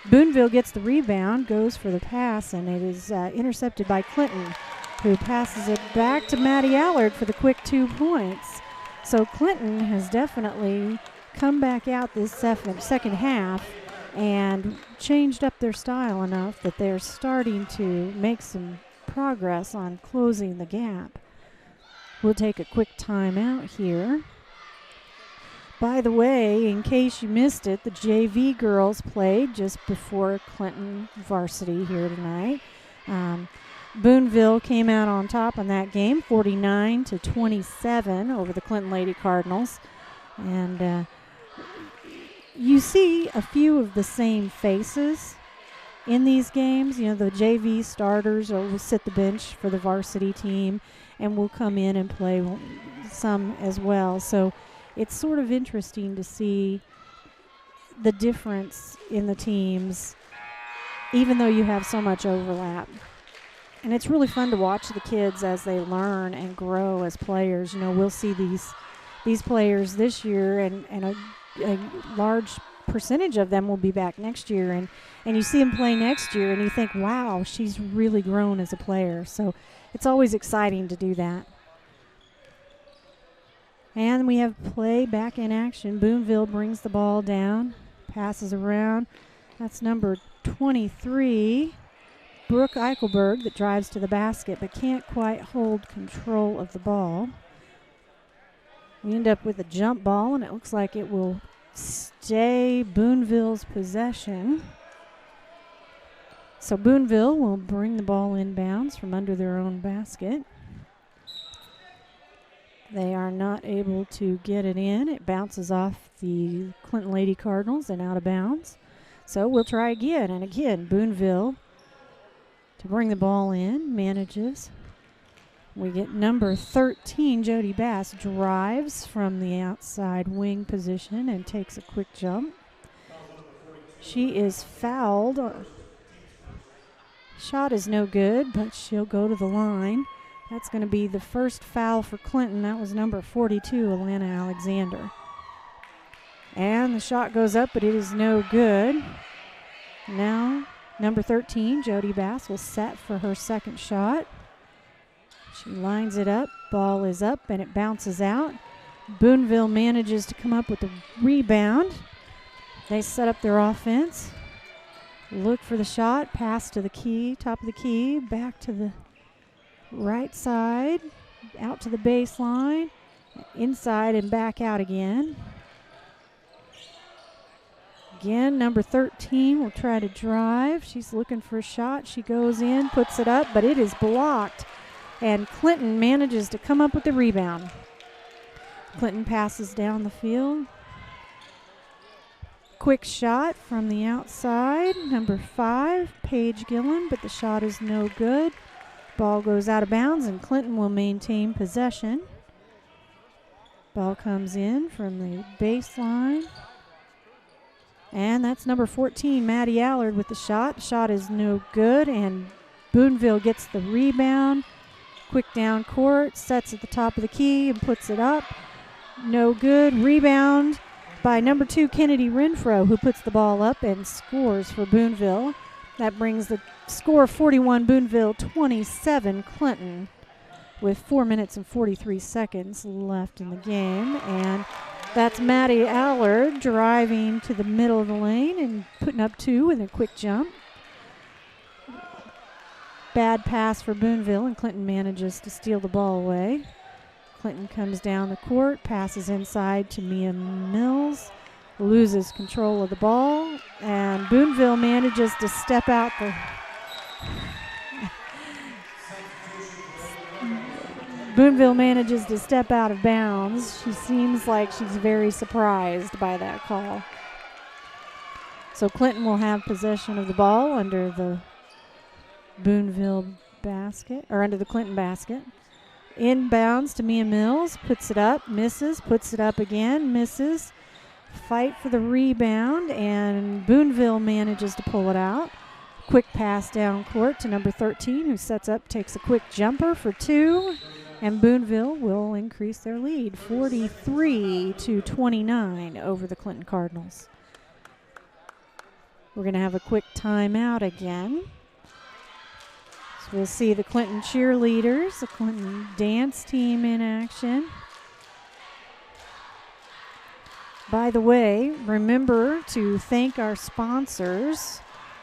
Boonville gets the rebound, goes for the pass, and it is intercepted by Clinton, who passes it back to Maddie Allard for the quick 2 points. So Clinton has definitely come back out this second half and changed up their style enough that they're starting to make some progress on closing the gap. We'll take a quick timeout here. By the way, in case you missed it, the JV girls played just before Clinton varsity here tonight. Boonville came out on top in that game, 49-27 over the Clinton Lady Cardinals. And you see a few of the same faces in these games. You know, the JV starters will sit the bench for the varsity team and will come in and play some as well. So it's sort of interesting to see the difference in the teams, even though you have so much overlap. And it's really fun to watch the kids as they learn and grow as players. You know, we'll see these players this year, and a large percentage of them will be back next year. And you see them play next year, and you think, wow, she's really grown as a player. So it's always exciting to do that. And we have play back in action. Boonville brings the ball down, passes around. That's number 23, Brooke Eichelberg, that drives to the basket but can't quite hold control of the ball. We end up with a jump ball, and it looks like it will stay Boonville's possession. So Boonville will bring the ball inbounds from under their own basket. They are not able to get it in. It bounces off the Clinton Lady Cardinals and out of bounds. So we'll try again. And again, Boonville to bring the ball in, manages. We get number 13, Jody Bass, drives from the outside wing position and takes a quick jump. She is fouled. Shot is no good, but she'll go to the line. That's going to be the first foul for Clinton. That was number 42, Alana Alexander. And the shot goes up, but it is no good. Now, number 13, Jody Bass, will set for her second shot. She lines it up. Ball is up, and it bounces out. Boonville manages to come up with a rebound. They set up their offense. Look for the shot. Pass to the key, top of the key, back to the right side, out to the baseline, inside and back out again. Again, number 13 will try to drive. She's looking for a shot. She goes in, puts it up, but it is blocked. And Clinton manages to come up with the rebound. Clinton passes down the field. Quick shot from the outside. Number 5, Paige Gillen, but the shot is no good. Ball goes out of bounds, and Clinton will maintain possession. Ball comes in from the baseline. And that's number 14, Maddie Allard, with the shot. Shot is no good, and Boonville gets the rebound. Quick down court, sets at the top of the key and puts it up. No good. Rebound by number 2, Kennedy Renfro, who puts the ball up and scores for Boonville. That brings the score 41 Boonville, 27 Clinton, with 4 minutes and 43 seconds left in the game. And that's Maddie Allard driving to the middle of the lane and putting up 2 with a quick jump. Bad pass for Boonville, and Clinton manages to steal the ball away. Clinton comes down the court, passes inside to Mia Mills, loses control of the ball, and Boonville manages to step out the Boonville manages to step out of bounds. She seems like she's very surprised by that call. So Clinton will have possession of the ball under the Boonville basket, or under the Clinton basket. Inbounds to Mia Mills, puts it up, misses, puts it up again, misses. Fight for the rebound, and Boonville manages to pull it out. Quick pass down court to number 13, who sets up, takes a quick jumper for 2, and Boonville will increase their lead, 43-29 over the Clinton Cardinals. We're going to have a quick timeout again. So we'll see the Clinton cheerleaders, the Clinton dance team in action. By the way, remember to thank our sponsors,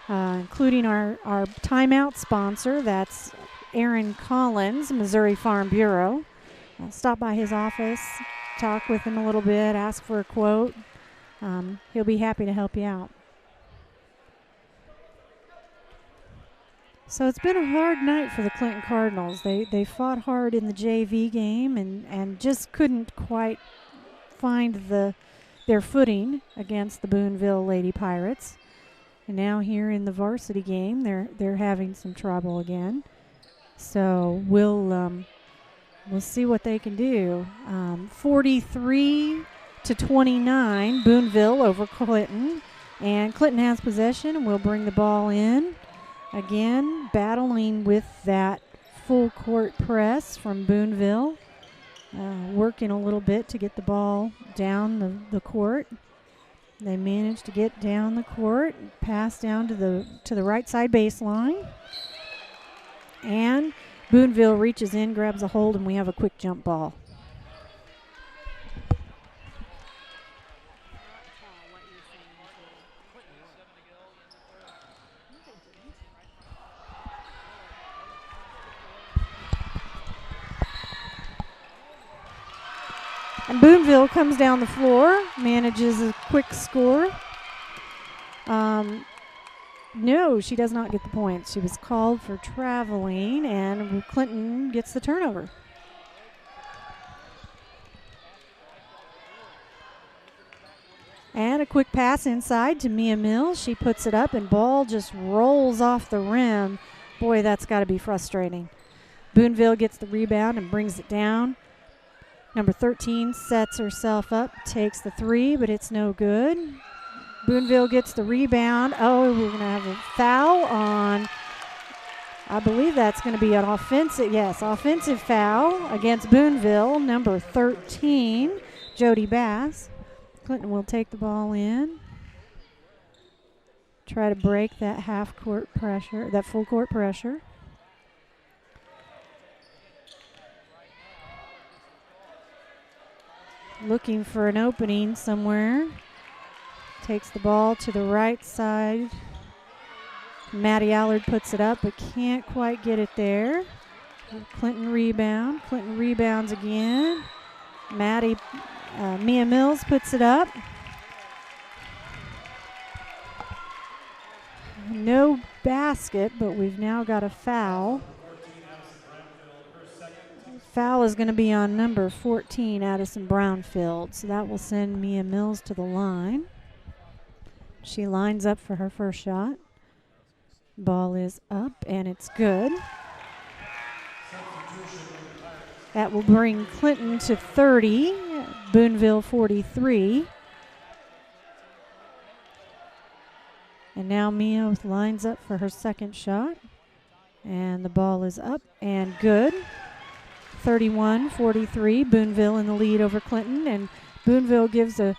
including our timeout sponsor, that's Aaron Collins, Missouri Farm Bureau. Stop by his office, talk with him a little bit, ask for a quote. He'll be happy to help you out. So it's been a hard night for the Clinton Cardinals. They fought hard in the JV game and just couldn't quite find their footing against the Boonville Lady Pirates. And now here in the varsity game, they're having some trouble again. So we'll see what they can do. 43-29, Boonville over Clinton. And Clinton has possession and will bring the ball in. Again, battling with that full court press from Boonville. Working a little bit to get the ball down the court. They managed to get down the court, pass down to the right side baseline. And Boonville reaches in, grabs a hold, and we have a quick jump ball. And Boonville comes down the floor, manages a quick score. No, she does not get the points. She was called for traveling, and Clinton gets the turnover. And a quick pass inside to Mia Mills. She puts it up, and ball just rolls off the rim. Boy, that's got to be frustrating. Boonville gets the rebound and brings it down. Number 13 sets herself up, takes the 3, but it's no good. Boonville gets the rebound. Oh, we're going to have a foul on, I believe that's going to be an offensive foul against Boonville, number 13, Jody Bass. Clinton will take the ball in, try to break that half-court pressure, that full-court pressure. Looking for an opening somewhere. Takes the ball to the right side. Maddie Allard puts it up, but can't quite get it there. Clinton rebound. Clinton rebounds again. Mia Mills puts it up. No basket, but we've now got a foul. Foul is going to be on number 14, Addison Brownfield. So that will send Mia Mills to the line. She lines up for her first shot. Ball is up, and it's good. That will bring Clinton to 30, Boonville 43. And now Mia lines up for her second shot. And the ball is up and good. 31-43, Boonville in the lead over Clinton, and Boonville gives a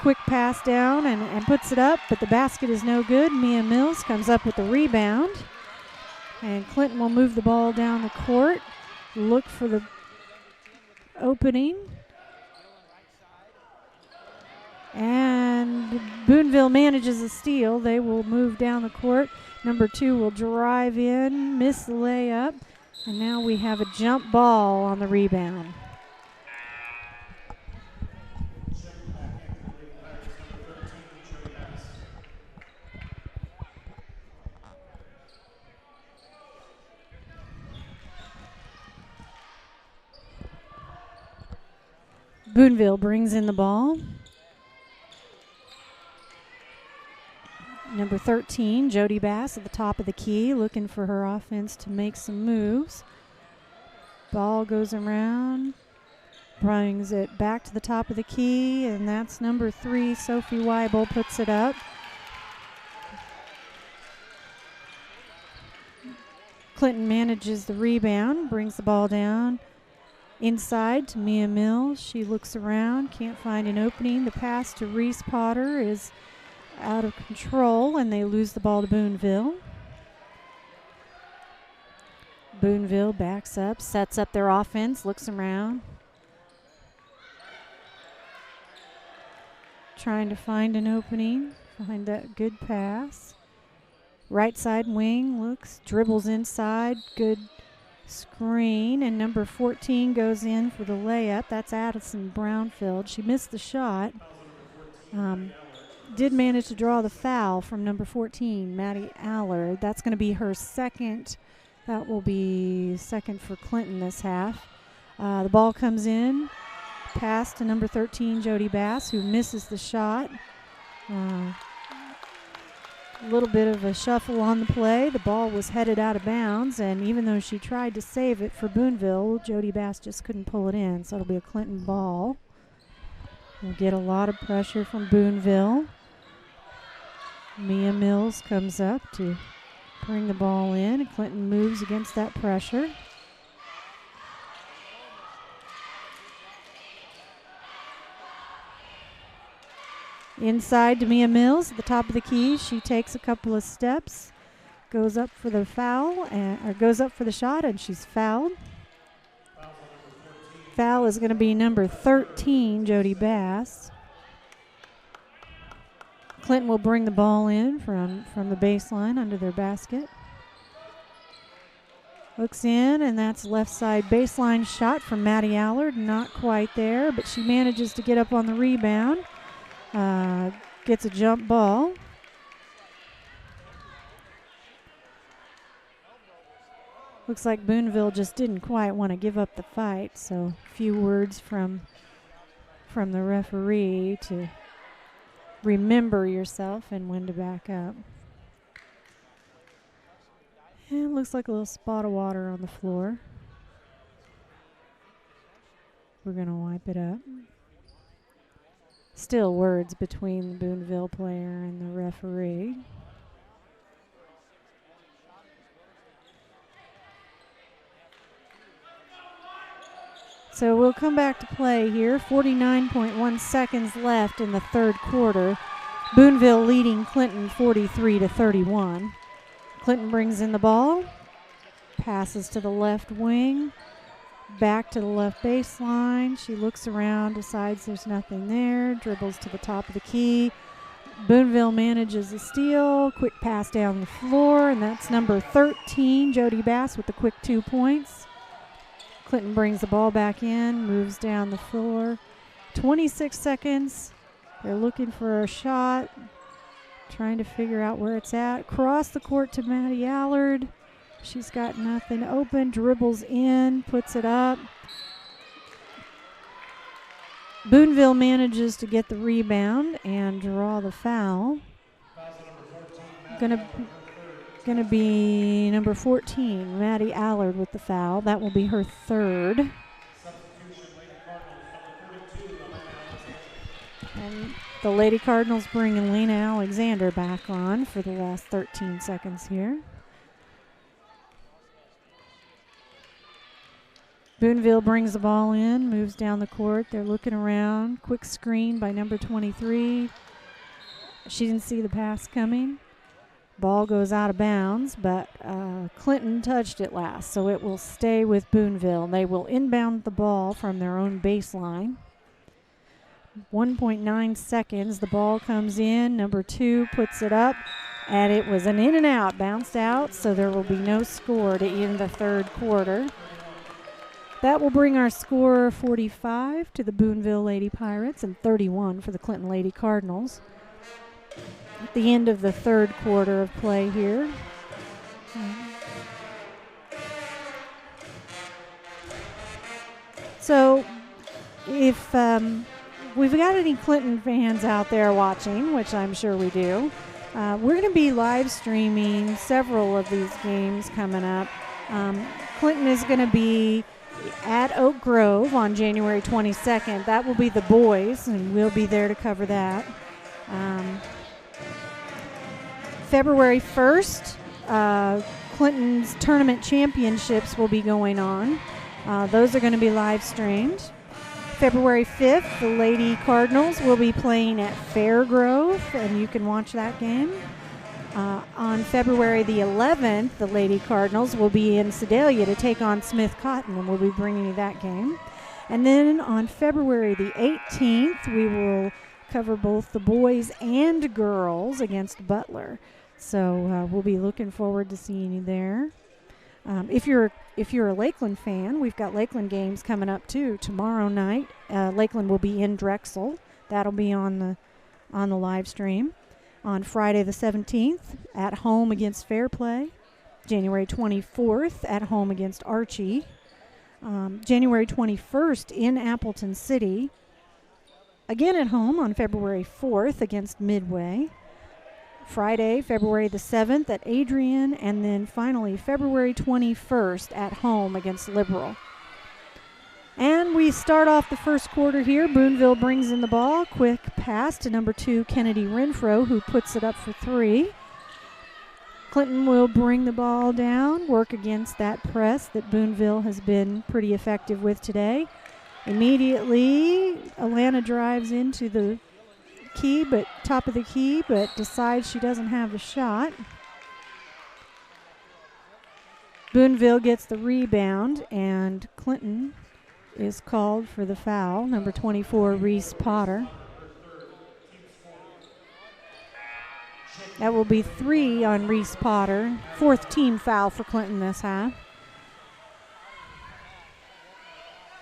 quick pass down and puts it up, but the basket is no good. Mia Mills comes up with the rebound, and Clinton will move the ball down the court, look for the opening, and Boonville manages a steal. They will move down the court. Number 2 will drive in, miss the layup. And now we have a jump ball on the rebound. Boonville brings in the ball. Number 13, Jody Bass at the top of the key, looking for her offense to make some moves. Ball goes around, brings it back to the top of the key, and that's number 3, Sophie Weibel, puts it up. Clinton manages the rebound, brings the ball down inside to Mia Mills. She looks around, can't find an opening. The pass to Reese Potter is out of control, and they lose the ball to Boonville. Boonville backs up, sets up their offense, looks around, trying to find an opening, find that good pass. Right side wing looks, dribbles inside, good screen, and number 14 goes in for the layup. That's Addison Brownfield. She missed the shot. Did manage to draw the foul from number 14, Maddie Allard. That's going to be her second. That will be second for Clinton this half. The ball comes in, pass to number 13, Jody Bass, who misses the shot. A little bit of a shuffle on the play. The ball was headed out of bounds, and even though she tried to save it for Boonville, Jody Bass just couldn't pull it in, so it'll be a Clinton ball. We'll get a lot of pressure from Boonville. Mia Mills comes up to bring the ball in. Clinton moves against that pressure. Inside to Mia Mills at the top of the key. She takes a couple of steps, goes up for the foul, or goes up for the shot, and she's fouled. Foul is going to be number 13, Jody Bass. Clinton will bring the ball in from the baseline under their basket. Looks in, and that's left side baseline shot from Maddie Allard. Not quite there, but she manages to get up on the rebound. Gets a jump ball. Looks like Boonville just didn't quite want to give up the fight, so a few words from the referee to remember yourself and when to back up. And it looks like a little spot of water on the floor. We're going to wipe it up. Still words between the Boonville player and the referee. So we'll come back to play here. 49.1 seconds left in the third quarter. Boonville leading Clinton 43-31. Clinton brings in the ball, passes to the left wing, back to the left baseline. She looks around, decides there's nothing there, dribbles to the top of the key. Boonville manages a steal, quick pass down the floor, and that's number 13, Jody Bass, with the quick 2 points. Clinton brings the ball back in, moves down the floor. 26 seconds. They're looking for a shot, trying to figure out where it's at. Cross the court to Maddie Allard. She's got nothing open, dribbles in, puts it up. Boonville manages to get the rebound and draw the foul. Gonna be number 14, Maddie Allard with the foul. That will be her third. And the Lady Cardinals bring Elena Alexander back on for the last 13 seconds here. Boonville brings the ball in, moves down the court. They're looking around. Quick screen by number 23. She didn't see the pass coming. Ball goes out of bounds, but Clinton touched it last, so it will stay with Boonville. They will inbound the ball from their own baseline. 1.9 seconds. The ball comes in. Number 2 puts it up, and it was an in and out, bounced out, so there will be no score to end the third quarter. That will bring our score 45 to the Boonville Lady Pirates and 31 for the Clinton Lady Cardinals. At the end of the third quarter of play here. So if we've got any Clinton fans out there watching, which I'm sure we do, We're going to be live streaming several of these games coming up. Clinton is going to be at Oak Grove on January 22nd. That will be the boys, and we'll be there to cover that. February 1st, Clinton's tournament championships will be going on. Those are going to be live streamed. February 5th, the Lady Cardinals will be playing at Fairgrove, and you can watch that game. On February the 11th, the Lady Cardinals will be in Sedalia to take on Smith Cotton, and we'll be bringing you that game. And then on February the 18th, we will cover both the boys and girls against Butler. So we'll be looking forward to seeing you there. If you're a Lakeland fan, we've got Lakeland games coming up too. Tomorrow night, Lakeland will be in Drexel. That'll be on the live stream. On Friday the 17th, at home against Fairplay. January 24th, at home against Archie. January 21st in Appleton City. Again at home on February 4th against Midway. Friday, February the 7th at Adrian, and then finally February 21st at home against Liberal. And we start off the first quarter here. Boonville brings in the ball. Quick pass to number 2, Kennedy Renfro, who puts it up for 3. Clinton will bring the ball down, work against that press that Boonville has been pretty effective with today. Immediately, Alana drives into the key, but top of the key, but decides she doesn't have the shot. Boonville gets the rebound, and Clinton is called for the foul. Number 24, Reese Potter. That will be 3 on Reese Potter. 4th team foul for Clinton this half.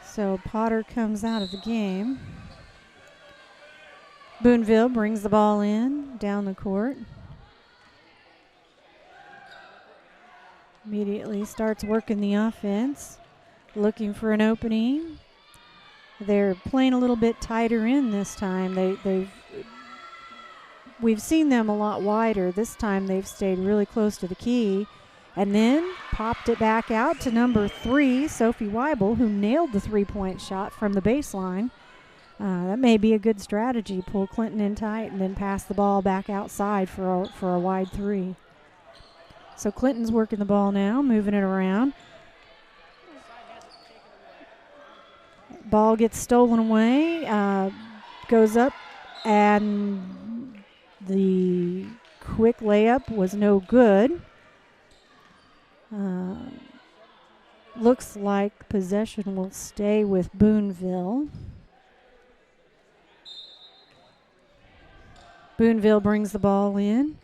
So Potter comes out of the game. Boonville brings the ball in, down the court. Immediately starts working the offense, looking for an opening. They're playing a little bit tighter in this time. We've seen them a lot wider. This time they've stayed really close to the key, and then popped it back out to number 3, Sophie Weibel, who nailed the three-point shot from the baseline. That may be a good strategy. Pull Clinton in tight and then pass the ball back outside for a wide 3. So Clinton's working the ball now, moving it around. Ball gets stolen away, goes up, and the quick layup was no good. Looks like possession will stay with Boonville. Boonville brings the ball in.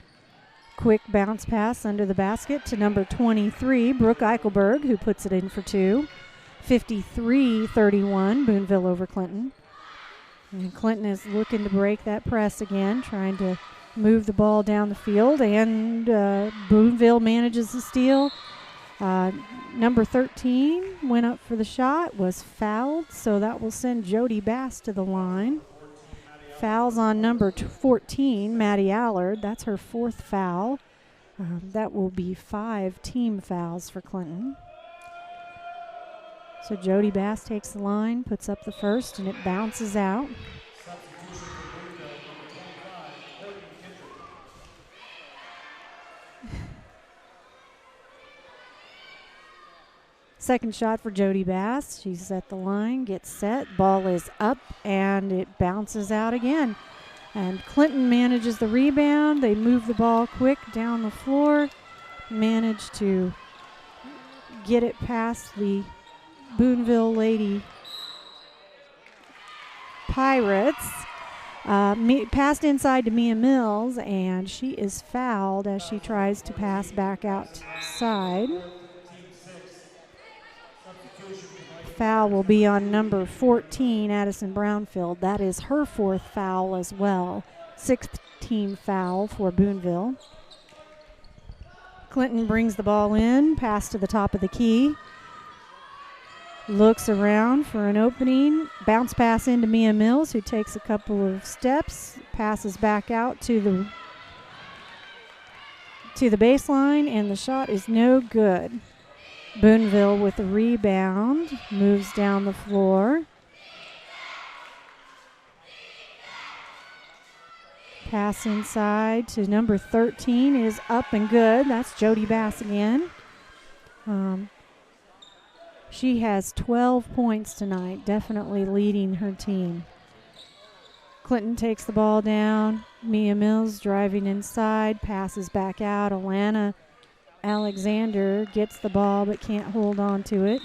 Quick bounce pass under the basket to number 23, Brooke Eichelberg, who puts it in for 2. 53-31, Boonville over Clinton. And Clinton is looking to break that press again, trying to move the ball down the field, and Boonville manages the steal. Number 13 went up for the shot, was fouled, so that will send Jody Bass to the line. Fouls on number 14, Maddie Allard. That's her 4th foul. That will be 5 team fouls for Clinton. So Jody Bass takes the line, puts up the first, and it bounces out. Second shot for Jody Bass. She's at the line, gets set, ball is up, and it bounces out again. And Clinton manages the rebound. They move the ball quick down the floor, manage to get it past the Boonville Lady Pirates. Passed inside to Mia Mills, and she is fouled as she tries to pass back outside. Foul will be on number 14, Addison Brownfield. That is her 4th foul as well. 6th team foul for Boonville. Clinton brings the ball in, pass to the top of the key. Looks around for an opening. Bounce pass into Mia Mills, who takes a couple of steps, passes back out to the to the baseline, and the shot is no good. Boonville with the rebound, moves down the floor. Pass inside to number 13 is up and good. That's Jody Bass again. She has 12 points tonight, definitely leading her team. Clinton takes the ball down. Mia Mills driving inside, passes back out. Alana Alexander gets the ball but can't hold on to it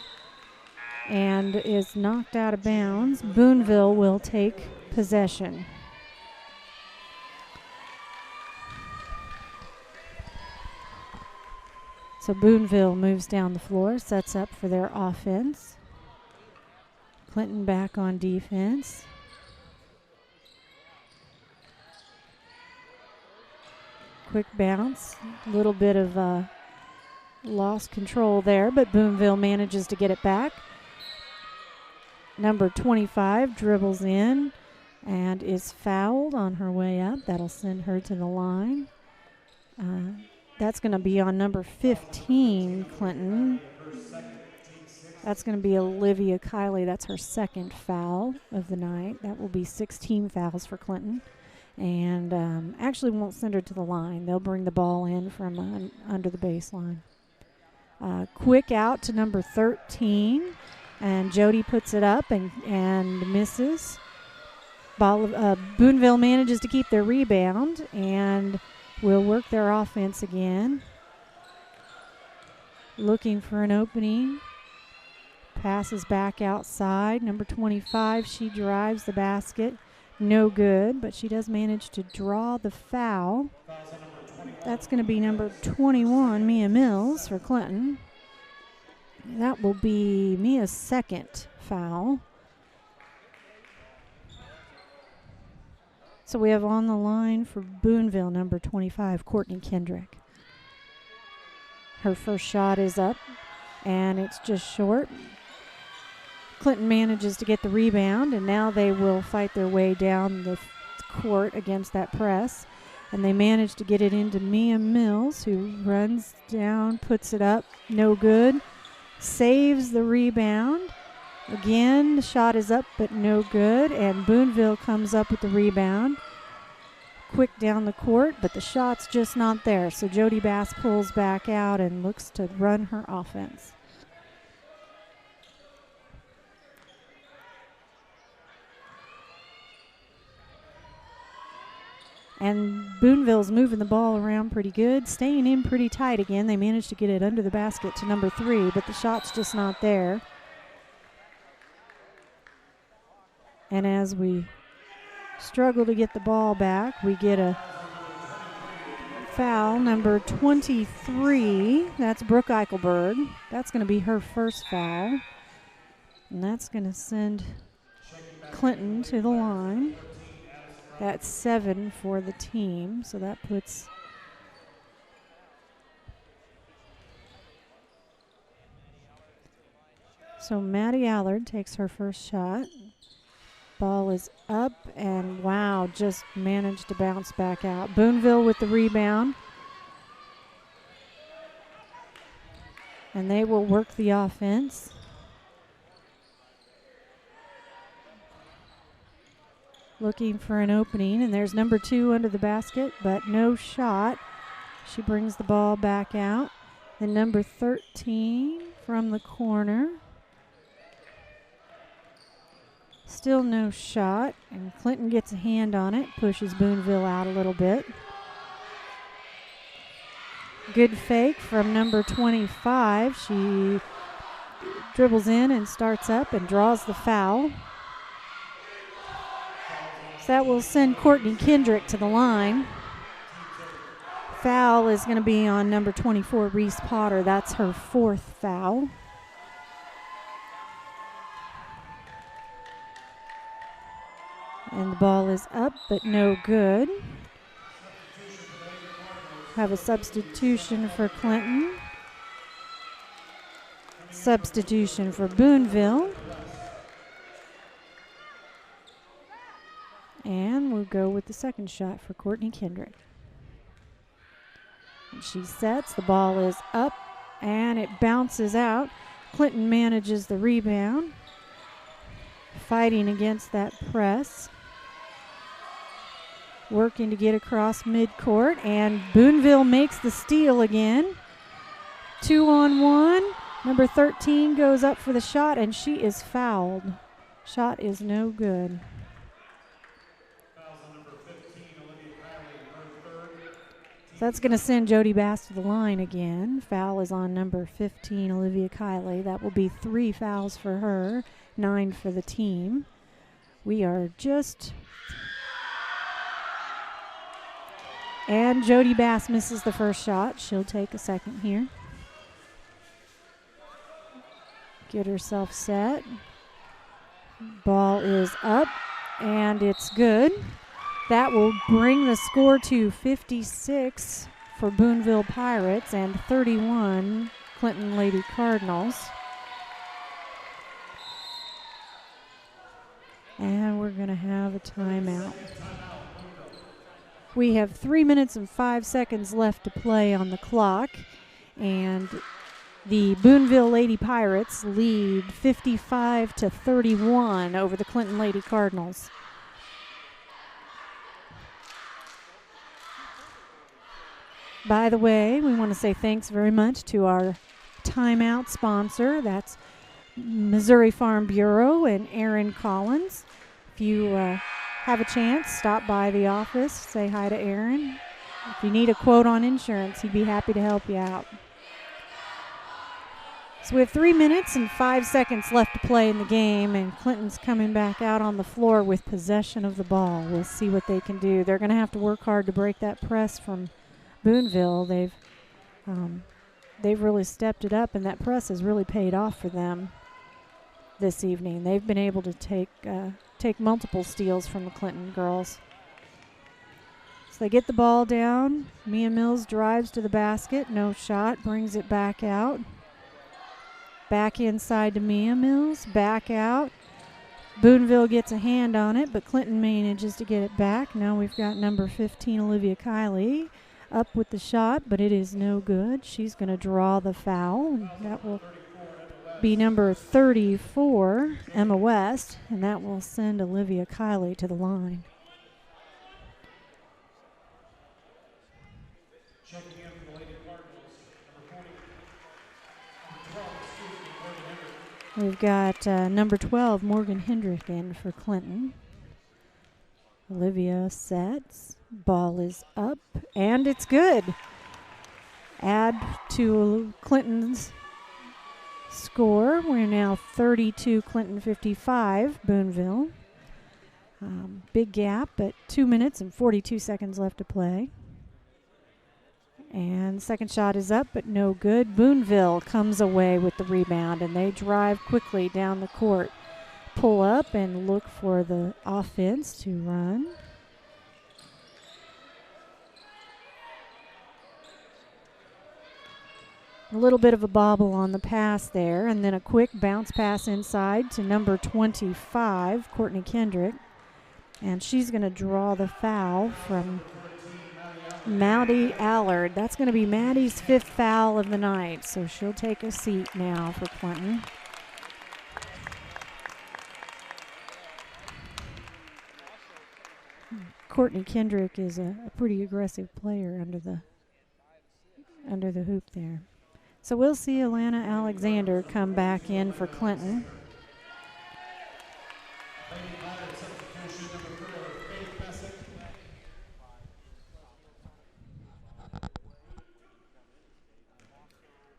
and is knocked out of bounds. Boonville will take possession. So Boonville moves down the floor, sets up for their offense. Clinton back on defense. Quick bounce, a little bit of lost control there, but Boonville manages to get it back. Number 25 dribbles in and is fouled on her way up. That'll send her to the line. That's going to be on number 15, Clinton. That's going to be Olivia Kiley. That's her second foul of the night. That will be 16 fouls for Clinton. And actually won't send her to the line. They'll bring the ball in from under the baseline. Quick out to number 13. And Jody puts it up and misses. Boonville manages to keep their rebound and will work their offense again. Looking for an opening. Passes back outside. Number 25, she drives the basket. No good, but she does manage to draw the foul. That's going to be number 21, Mia Mills, for Clinton. That will be Mia's second foul. So we have on the line for Boonville, number 25, Courtney Kendrick. Her first shot is up, and it's just short. Clinton manages to get the rebound, and now they will fight their way down the court against that press. And they manage to get it into Mia Mills, who runs down, puts it up, no good. Saves the rebound. Again, the shot is up, but no good. And Boonville comes up with the rebound. Quick down the court, but the shot's just not there. So Jody Bass pulls back out and looks to run her offense. And Boonville's moving the ball around pretty good, staying in pretty tight again. They managed to get it under the basket to number 3, but the shot's just not there. And as we struggle to get the ball back, we get a foul. Number 23, that's Brooke Eichelberg. That's going to be her first foul. And that's going to send Clinton to the line. That's 7 for the team, so that puts so Maddie Allard takes her first shot. Ball is up, and wow, just managed to bounce back out. Boonville with the rebound. And they will work the offense. Looking for an opening, and there's number 2 under the basket, but no shot. She brings the ball back out. Then number 13 from the corner. Still no shot, and Clinton gets a hand on it, pushes Boonville out a little bit. Good fake from number 25. She dribbles in and starts up and draws the foul. So that will send Courtney Kendrick to the line. Foul is going to be on number 24, Reese Potter. That's her 4th foul. And the ball is up, but no good. Have a substitution for Clinton. Substitution for Boonville. And we'll go with the second shot for Courtney Kendrick. She sets. The ball is up, and it bounces out. Clinton manages the rebound, fighting against that press. Working to get across midcourt, and Boonville makes the steal again. 2-on-1. Number 13 goes up for the shot, and she is fouled. Shot is no good. So that's going to send Jody Bass to the line again. Foul is on number 15, Olivia Kiley. That will be 3 fouls for her, 9 for the team. We are just... And Jody Bass misses the first shot. She'll take a second here. Get herself set. Ball is up, and it's good. That will bring the score to 56 for Boonville Pirates and 31 Clinton Lady Cardinals. And we're going to have a timeout. We have 3 minutes and 5 seconds left to play on the clock, and the Boonville Lady Pirates lead 55-31 over the Clinton Lady Cardinals. By the way, we want to say thanks very much to our timeout sponsor. That's Missouri Farm Bureau and Aaron Collins. If you have a chance, stop by the office, say hi to Aaron. If you need a quote on insurance, he'd be happy to help you out. So we have 3 minutes and 5 seconds left to play in the game, and Clinton's coming back out on the floor with possession of the ball. We'll see what they can do. They're going to have to work hard to break that press from Boonville. They've really stepped it up, and that press has really paid off for them this evening. They've been able to take multiple steals from the Clinton girls. So they get the ball down. Mia Mills drives to the basket. No shot. Brings it back out. Back inside to Mia Mills. Back out. Boonville gets a hand on it, but Clinton manages to get it back. Now we've got number 15, Olivia Kiley, up with the shot, but it is no good. She's going to draw the foul, and that will be number 34, Emma West, and that will send Olivia Kiley to the line. We've got number 12, Morgan Hendrick, in for Clinton. Olivia sets. Ball is up, and it's good. Add to Clinton's score. We're now 32, Clinton 55, Boonville. Big gap, but 2 minutes and 42 seconds left to play. And second shot is up, but no good. Boonville comes away with the rebound, and they drive quickly down the court. Pull up and look for the offense to run. A little bit of a bobble on the pass there, and then a quick bounce pass inside to number 25, Courtney Kendrick. And she's going to draw the foul from Maddie Allard. That's going to be Maddie's 5th foul of the night, so she'll take a seat now for Clinton. Courtney Kendrick is a pretty aggressive player under the hoop there. So we'll see Alana Alexander come back in for Clinton.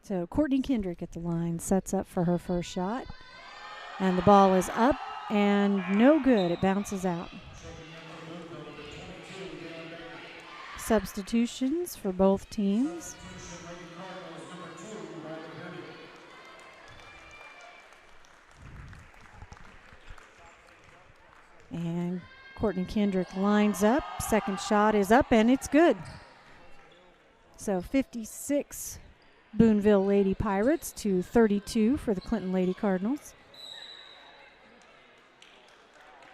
So Courtney Kendrick at the line, sets up for her first shot. And the ball is up and no good. It bounces out. Substitutions for both teams. And Courtney Kendrick lines up. Second shot is up, and it's good. So 56 Boonville Lady Pirates to 32 for the Clinton Lady Cardinals.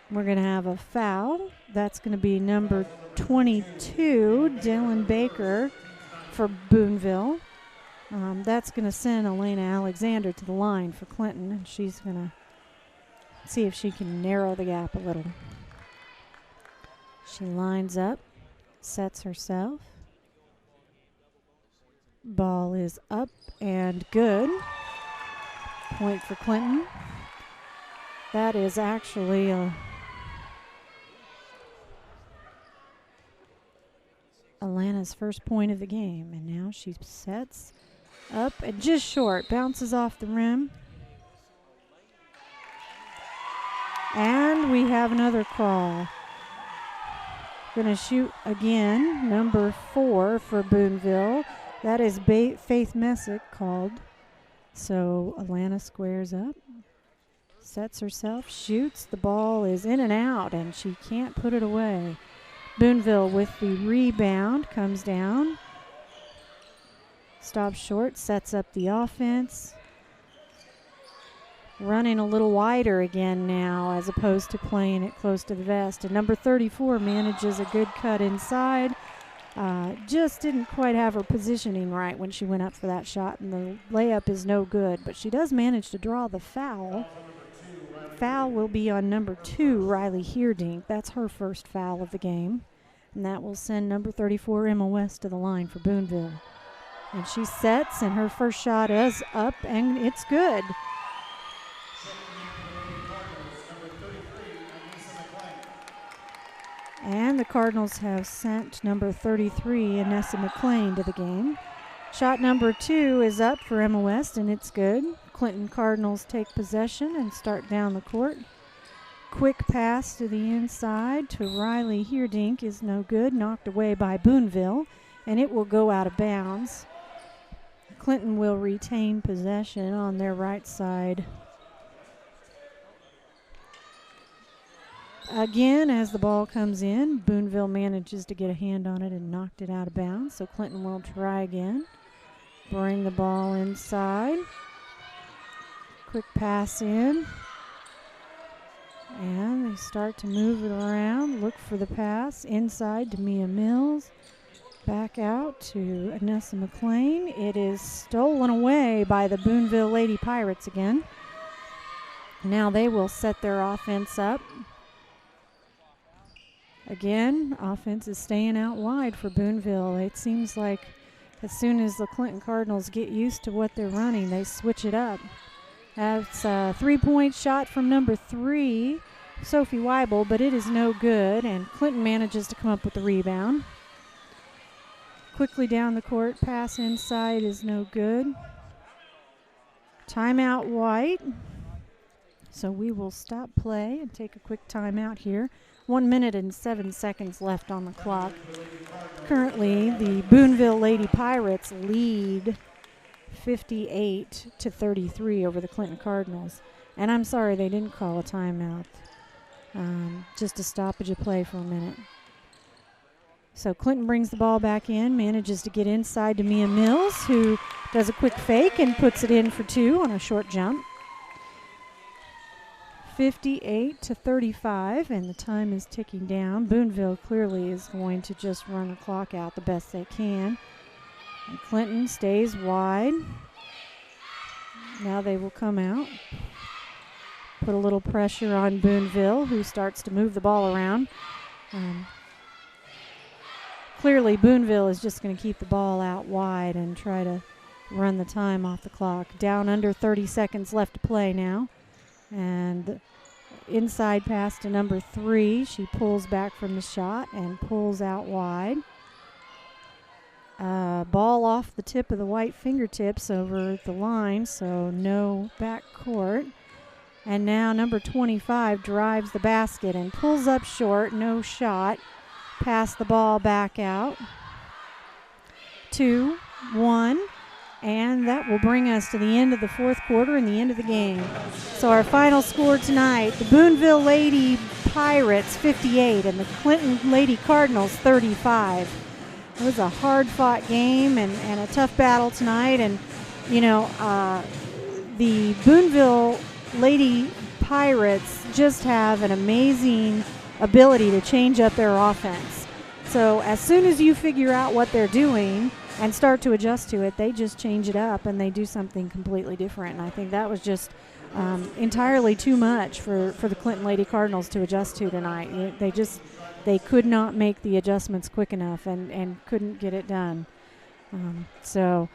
We're going to have a foul. That's going to be number 22, Dylan Baker, for Boonville. That's going to send Elena Alexander to the line for Clinton, and she's going to see if she can narrow the gap a little. She lines up, sets herself. Ball is up and good. Point for Clinton. That is actually Alana's first point of the game, and now she sets up and just short, bounces off the rim. And we have another call. Going to shoot again, number 4 for Boonville. That is Faith Messick called. So Alana squares up, sets herself, shoots. The ball is in and out, and she can't put it away. Boonville with the rebound, comes down, stops short, sets up the offense. Running a little wider again now as opposed to playing it close to the vest. And number 34 manages a good cut inside. Just didn't quite have her positioning right when she went up for that shot, and the layup is no good. But she does manage to draw the foul. Foul will be on number 2, Riley Heerdink. That's her first foul of the game. And that will send number 34, Emma West, to the line for Boonville. And she sets, and her first shot is up, and it's good. And the Cardinals have sent number 33, Anessa McLean, to the game. Shot number 2 is up for Emma West, and it's good. Clinton Cardinals take possession and start down the court. Quick pass to the inside to Riley Heerdink is no good, knocked away by Boonville, and it will go out of bounds. Clinton will retain possession on their right side. Again, as the ball comes in, Boonville manages to get a hand on it and knocked it out of bounds. So Clinton will try again. Bring the ball inside. Quick pass in. And they start to move it around. Look for the pass. Inside to Mia Mills. Back out to Anessa McLean. It is stolen away by the Boonville Lady Pirates again. Now they will set their offense up. Again, offense is staying out wide for Boonville. It seems like as soon as the Clinton Cardinals get used to what they're running, they switch it up. That's a 3-point shot from number 3, Sophie Weibel, but it is no good, and Clinton manages to come up with the rebound. Quickly down the court, pass inside is no good. Timeout White. So we will stop play and take a quick timeout here. 1 minute and 7 seconds left on the clock. Currently, the Boonville Lady Pirates lead 58-33 over the Clinton Cardinals. And I'm sorry they didn't call a timeout. Just a stoppage of play for a minute. So Clinton brings the ball back in, manages to get inside to Mia Mills, who does a quick fake and puts it in for 2 on a short jump. 58-35, and the time is ticking down. Boonville clearly is going to just run the clock out the best they can. And Clinton stays wide. Now they will come out. Put a little pressure on Boonville, who starts to move the ball around. Clearly Boonville is just going to keep the ball out wide and try to run the time off the clock. Down under 30 seconds left to play now. And inside pass to number 3. She pulls back from the shot and pulls out wide. Ball off the tip of the white fingertips over the line, so no back court. And now number 25 drives the basket and pulls up short, no shot. Pass the ball back out. 2-1. And that will bring us to the end of the fourth quarter and the end of the game. So our final score tonight, the Boonville Lady Pirates 58 and the Clinton Lady Cardinals 35. It was a hard-fought game and a tough battle tonight. And, you know, the Boonville Lady Pirates just have an amazing ability to change up their offense. So So as soon as you figure out what they're doing and start to adjust to it, they just change it up and they do something completely different. And I think that was just entirely too much for the Clinton Lady Cardinals to adjust to tonight. They could not make the adjustments quick enough and couldn't get it done. So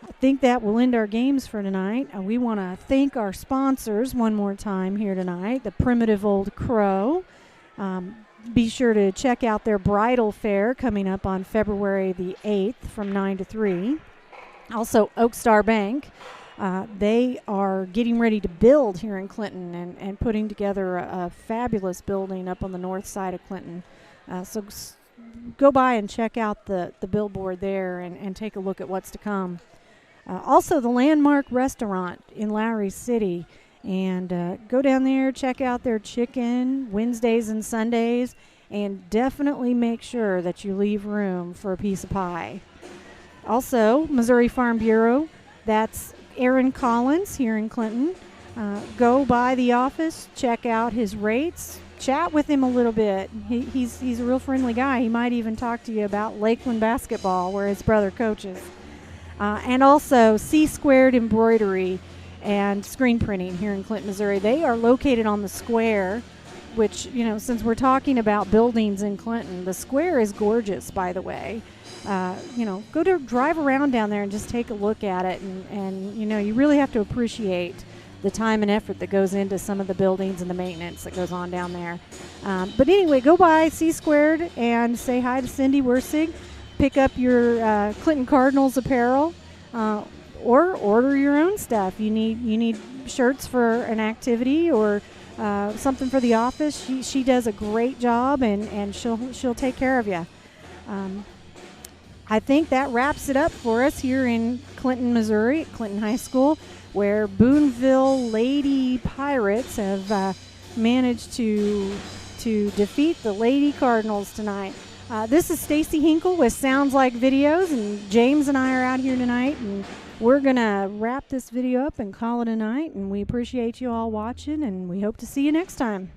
I think that will end our games for tonight. We want to thank our sponsors one more time here tonight, the Primitive Old Crow. Be sure to check out their bridal fair coming up on February the 8th from 9 to 3. Also, Oak Star Bank. They are getting ready to build here in Clinton and putting together a fabulous building up on the north side of Clinton. So go by and check out the billboard there and take a look at what's to come. Also, the Landmark Restaurant in Lowry City. And go down there, check out their chicken Wednesdays and Sundays, and definitely make sure that you leave room for a piece of pie. Also, Missouri Farm Bureau, that's Aaron Collins here in Clinton. Go by the office, check out his rates, chat with him a little bit. He's a real friendly guy. He might even talk to you about Lakeland basketball, where his brother coaches. And also C Squared Embroidery and screen printing here in Clinton, Missouri. They are located on the square, which, since we're talking about buildings in Clinton, the square is gorgeous, by the way. Drive around down there and just take a look at it. And you really have to appreciate the time and effort that goes into some of the buildings and the maintenance that goes on down there. But anyway, go by C Squared and say hi to Cindy Wersig. Pick up your Clinton Cardinals apparel. Or order your own stuff. You need shirts for an activity or something for the office. She does a great job, and she'll take care of you. I think that wraps it up for us here in Clinton, Missouri, at Clinton High School, where Boonville Lady Pirates have managed to defeat the Lady Cardinals tonight. This is Stacy Hinkle with Sounds Like Videos, and James and I are out here tonight, and we're going to wrap this video up and call it a night, and we appreciate you all watching, and we hope to see you next time.